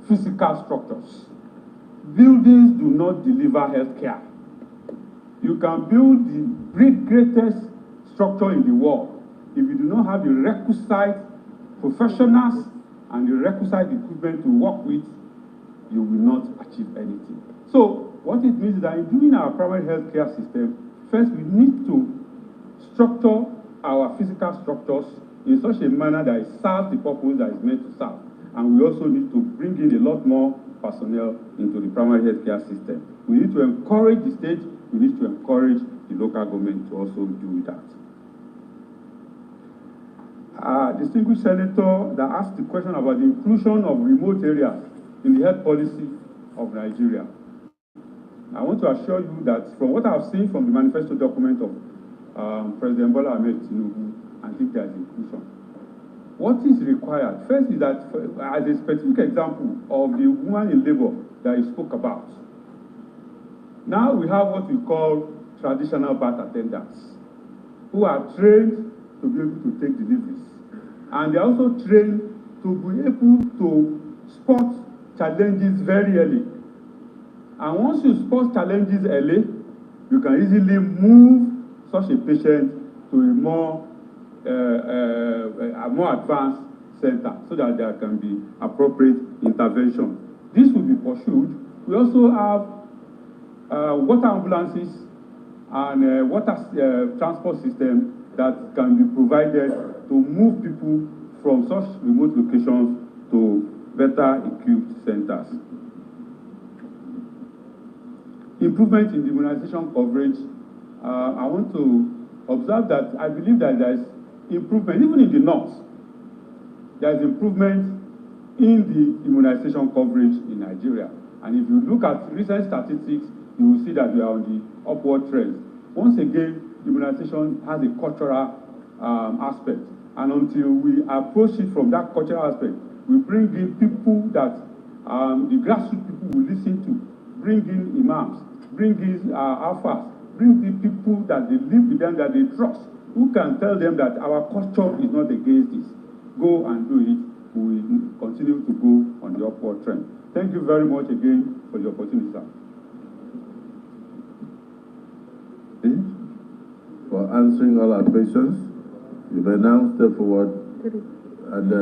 physical structures. Buildings do not deliver health care. You can build the greatest structure in the world. If you do not have the requisite professionals and the requisite equipment to work with, you will not achieve anything. So what it means is that in doing our primary health care system, first we need to structure our physical structures in such a manner that it serves the purpose that it's meant to serve. And we also need to bring in a lot more personnel into the primary health care system. We need to encourage the state, we need to encourage the local government to also do that. Distinguished Senator that asked the question about the inclusion of remote areas in the health policy of Nigeria. I want to assure you that from what I've seen from the manifesto document of President Bola Ahmed Tinubu, I think there is inclusion. What is required, first is that, as a specific example of the woman in labor that you spoke about, now we have what we call traditional birth attendants, who are trained to be able to take deliveries. And they are also trained to be able to spot challenges very early. And once you spot challenges early, you can easily move such a patient to a more advanced center so that there can be appropriate intervention. This will be pursued. We also have water ambulances and water transport system that can be provided to move people from such remote locations to better equipped centers. Improvement in the immunization coverage. I want to observe that I believe that there is improvement, even in the north. There is improvement in the immunization coverage in Nigeria. And if you look at recent statistics, you will see that we are on the upward trend. Once again, immunization has a cultural aspect. And until we approach it from that cultural aspect, we bring in people that the grassroots people will listen to, bring in imams, bring in alphas, bring in people that they live with them, that they trust, who can tell them that our culture is not against this. Go and do it. We will continue to go on the upward trend. Thank you very much again for the opportunity, sir. For answering all our questions, you may now step forward and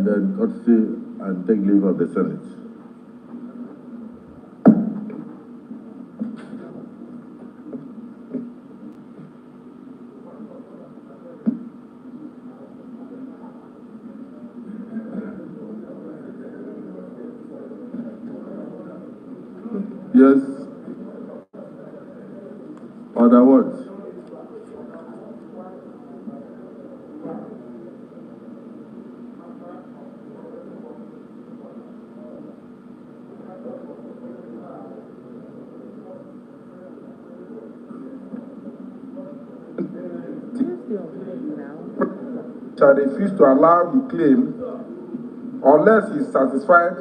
then courtesy and take leave of the Senate. Yes. Other words? Shall refuse to allow the claim unless he is satisfied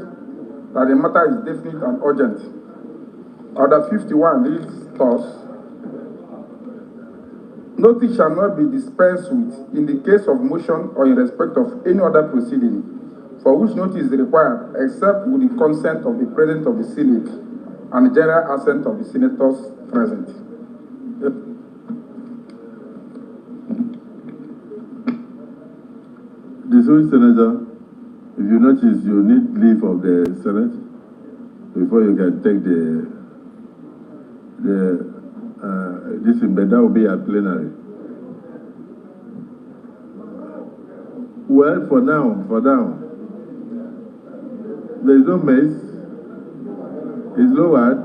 that the matter is definite and urgent. Order 51 reads thus: notice shall not be dispensed with in the case of motion or in respect of any other proceeding for which notice is required except with the consent of the President of the Senate and the general assent of the senators present. Distinguished Senator, if you notice, you need leave of the Senate before you can take this that will be at plenary. Well, for now, there is no mace, it's lowered,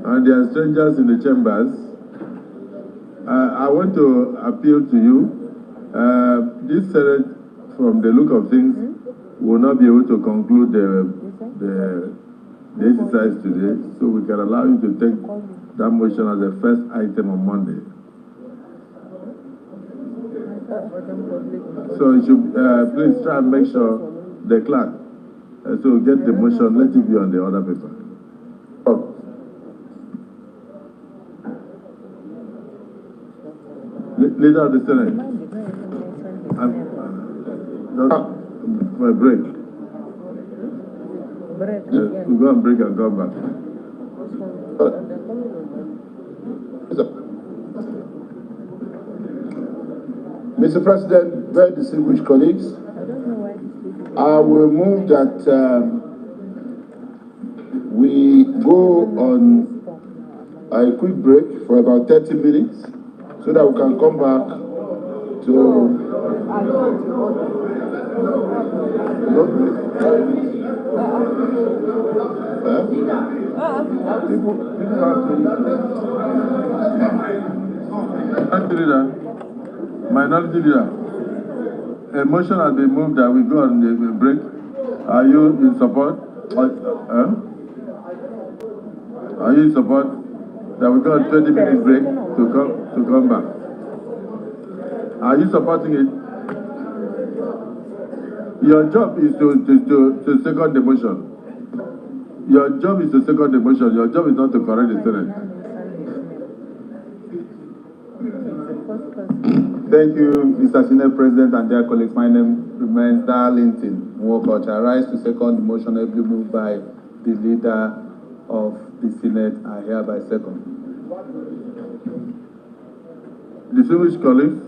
and there are strangers in the chambers. I want to appeal to you. This Senate, from the look of things, will not be able to conclude the exercise today, so we can allow you to take that motion as the first item on Monday. So you should please try and make sure the clerk, so get the motion, let it be on the other paper. Leader of the Senate. For a break. Yes, we go and break and come back. Mr. President, very distinguished colleagues, I will move that we go on a quick break for about 30 minutes so that we can come back to Minority Leader, a motion has been moved that we go on the break. Are you in support? Are you in support that we go on 20 minutes break to come back? Are you supporting it? Your job is to second the motion. Your job is to second the motion. Your job is not to correct the Senate. Thank you, Mr. Senate President and dear colleagues. My name remains Darlington Walcott. I rise to second the motion ably moved by the leader of the Senate. I hereby second. Distinguished colleagues,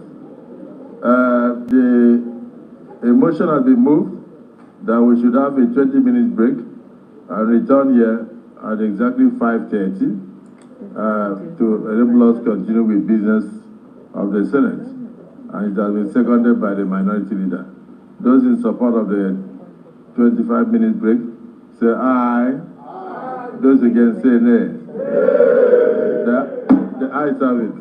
a motion has been moved that we should have a 20-minute break and return here at exactly 5:30. to enable us continue with business of the Senate. And it has been seconded by the minority leader. Those in support of the 25-minute break, say aye. Those against, say nay. The ayes have it.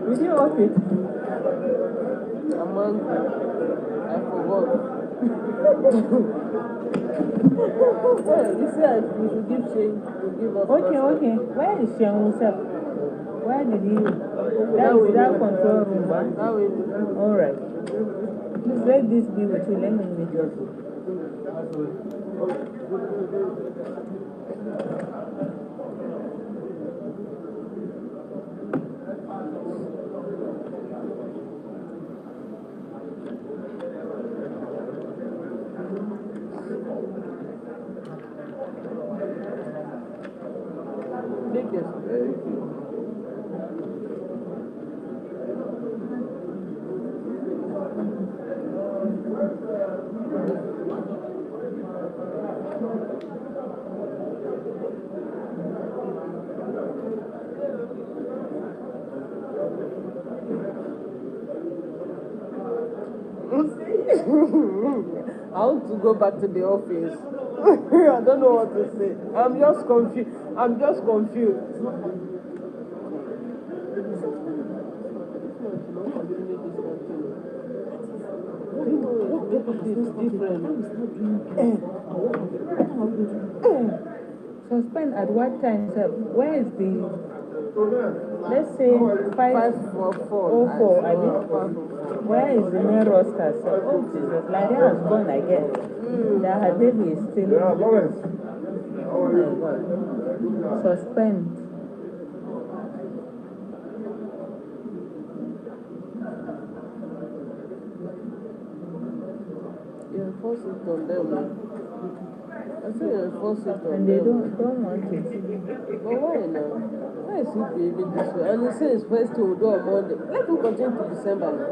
Did you off it? I'm hungry. I forgot. You said we should give change. You give us. Okay. Where is Shangusa? Where did you? That is that control room, huh? That way. All right. Please let this be with you. Let me meet you. I want to go back to the office. I don't know what to say. I'm just confused. Suspend at what time, sir? Where is the, let's say, 5:04, I mean? Where is the main roster, sir? Oh, Jesus, Lydia has gone again. That her baby is still. Oh, my God. Suspend. You enforce it on them. I say you enforce it on them. And they don't want it. But why now? Why is he behaving this way? And he says first he will do on Monday. Let him continue to December now.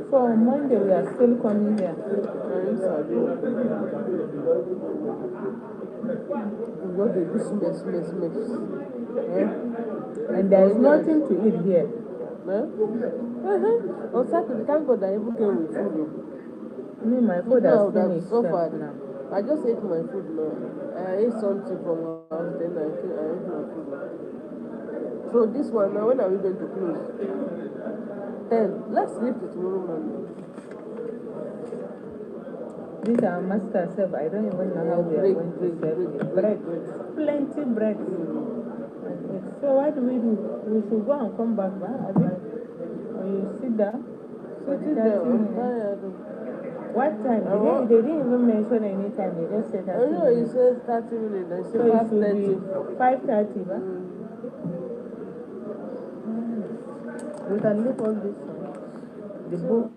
So on Monday we are still coming here. What they do, mess. And there is nothing to eat here. On Saturday, thank God I even came with food. Me, my food has finished suffered. now. I just ate my food now. I ate something from my house, then I ate my food. So this one now, when are we going to close? 10. Let's sleep till tomorrow morning. This is our master self. I don't even know how we are going to serve it. Bread. Plenty bread. So what do? We should go and come back, right? Or you sit down? Sit down. I'm tired. What time? They didn't even mention any time. They just said 30 minutes. No, he said 30 minutes. They said 5:30. 5:30, right? We can leave all this. The book.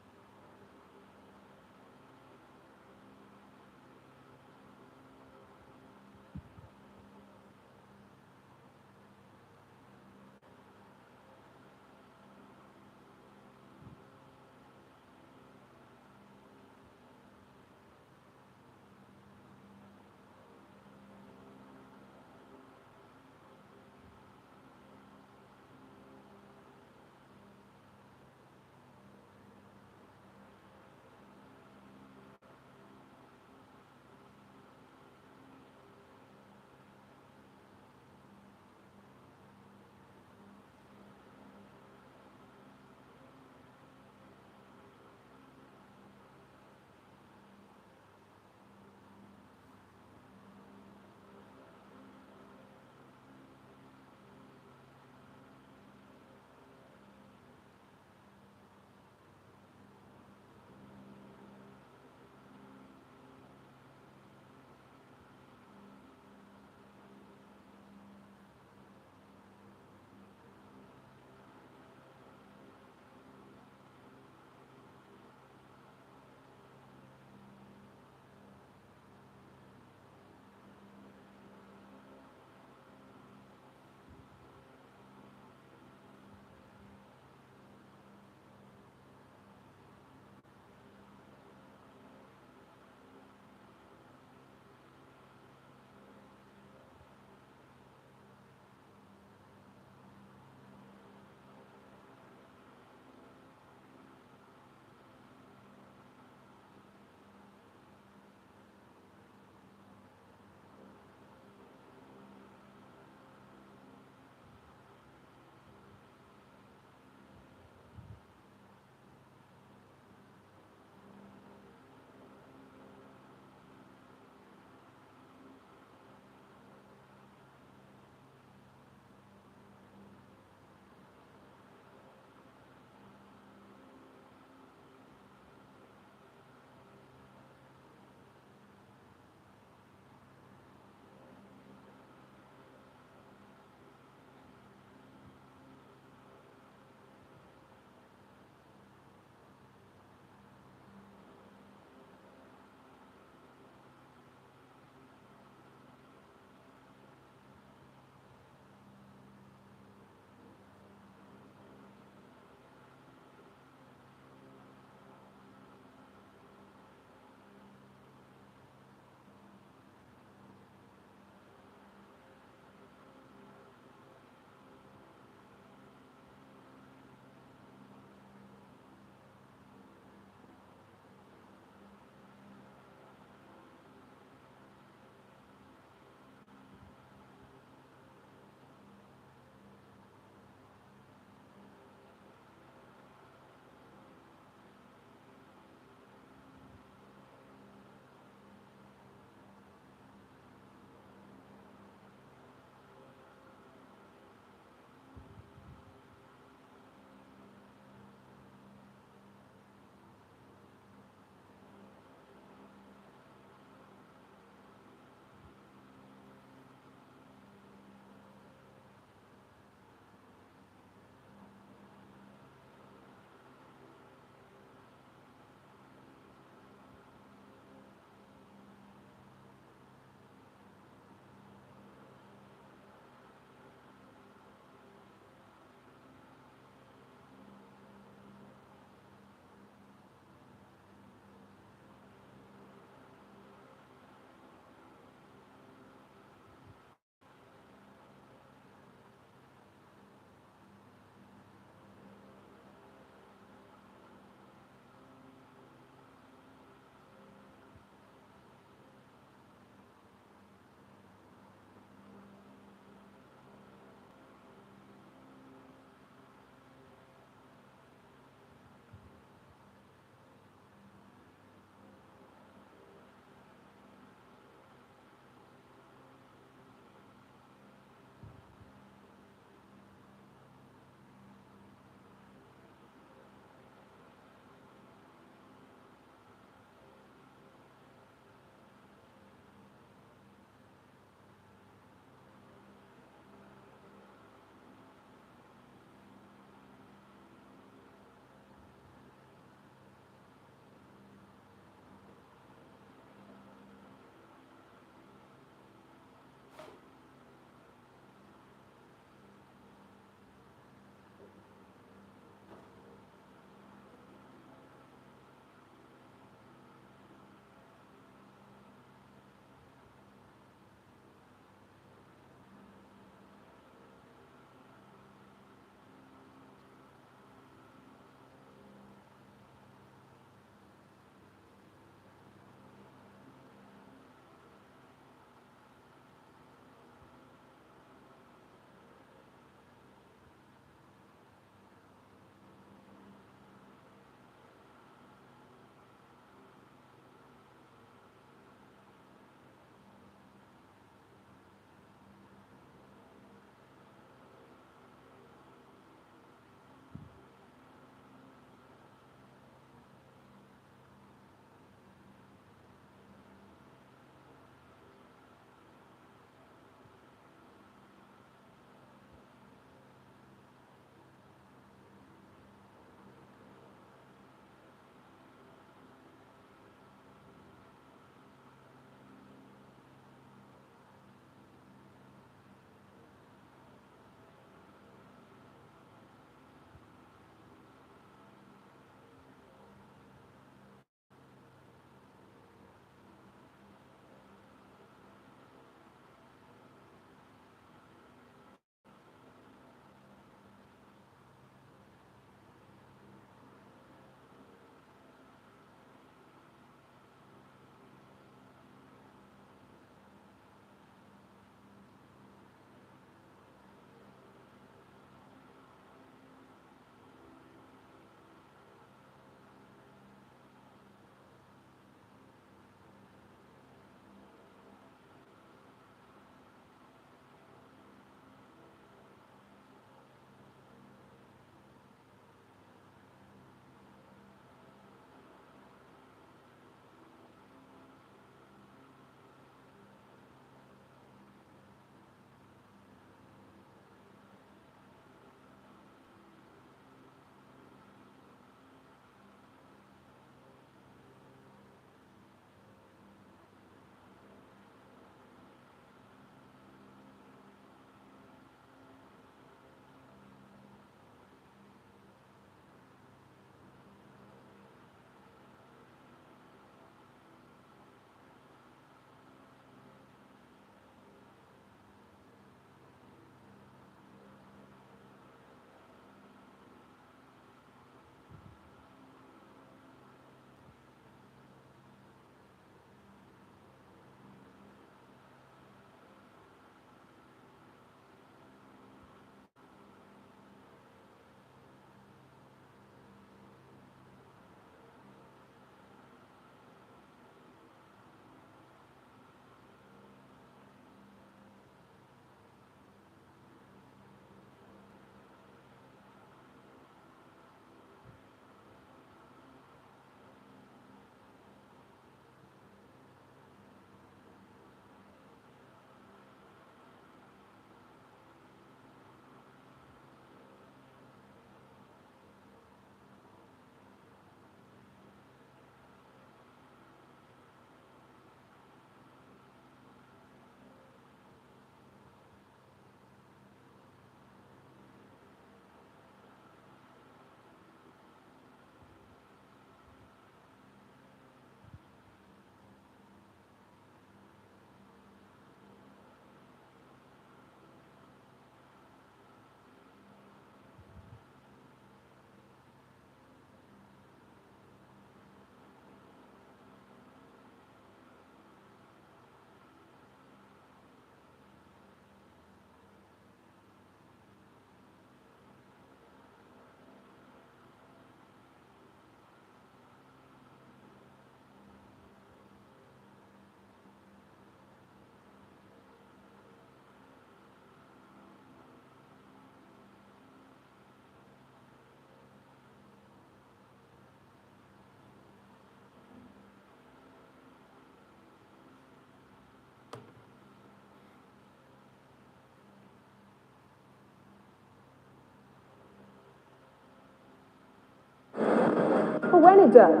But when it does,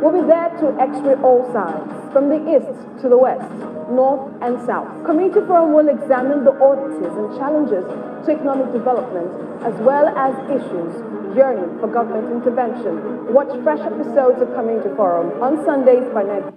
we'll be there to x-ray all sides, from the east to the west, north and south. Community Forum will examine the oddities and challenges to economic development, as well as issues yearning for government intervention. Watch fresh episodes of Community Forum on Sundays by 9.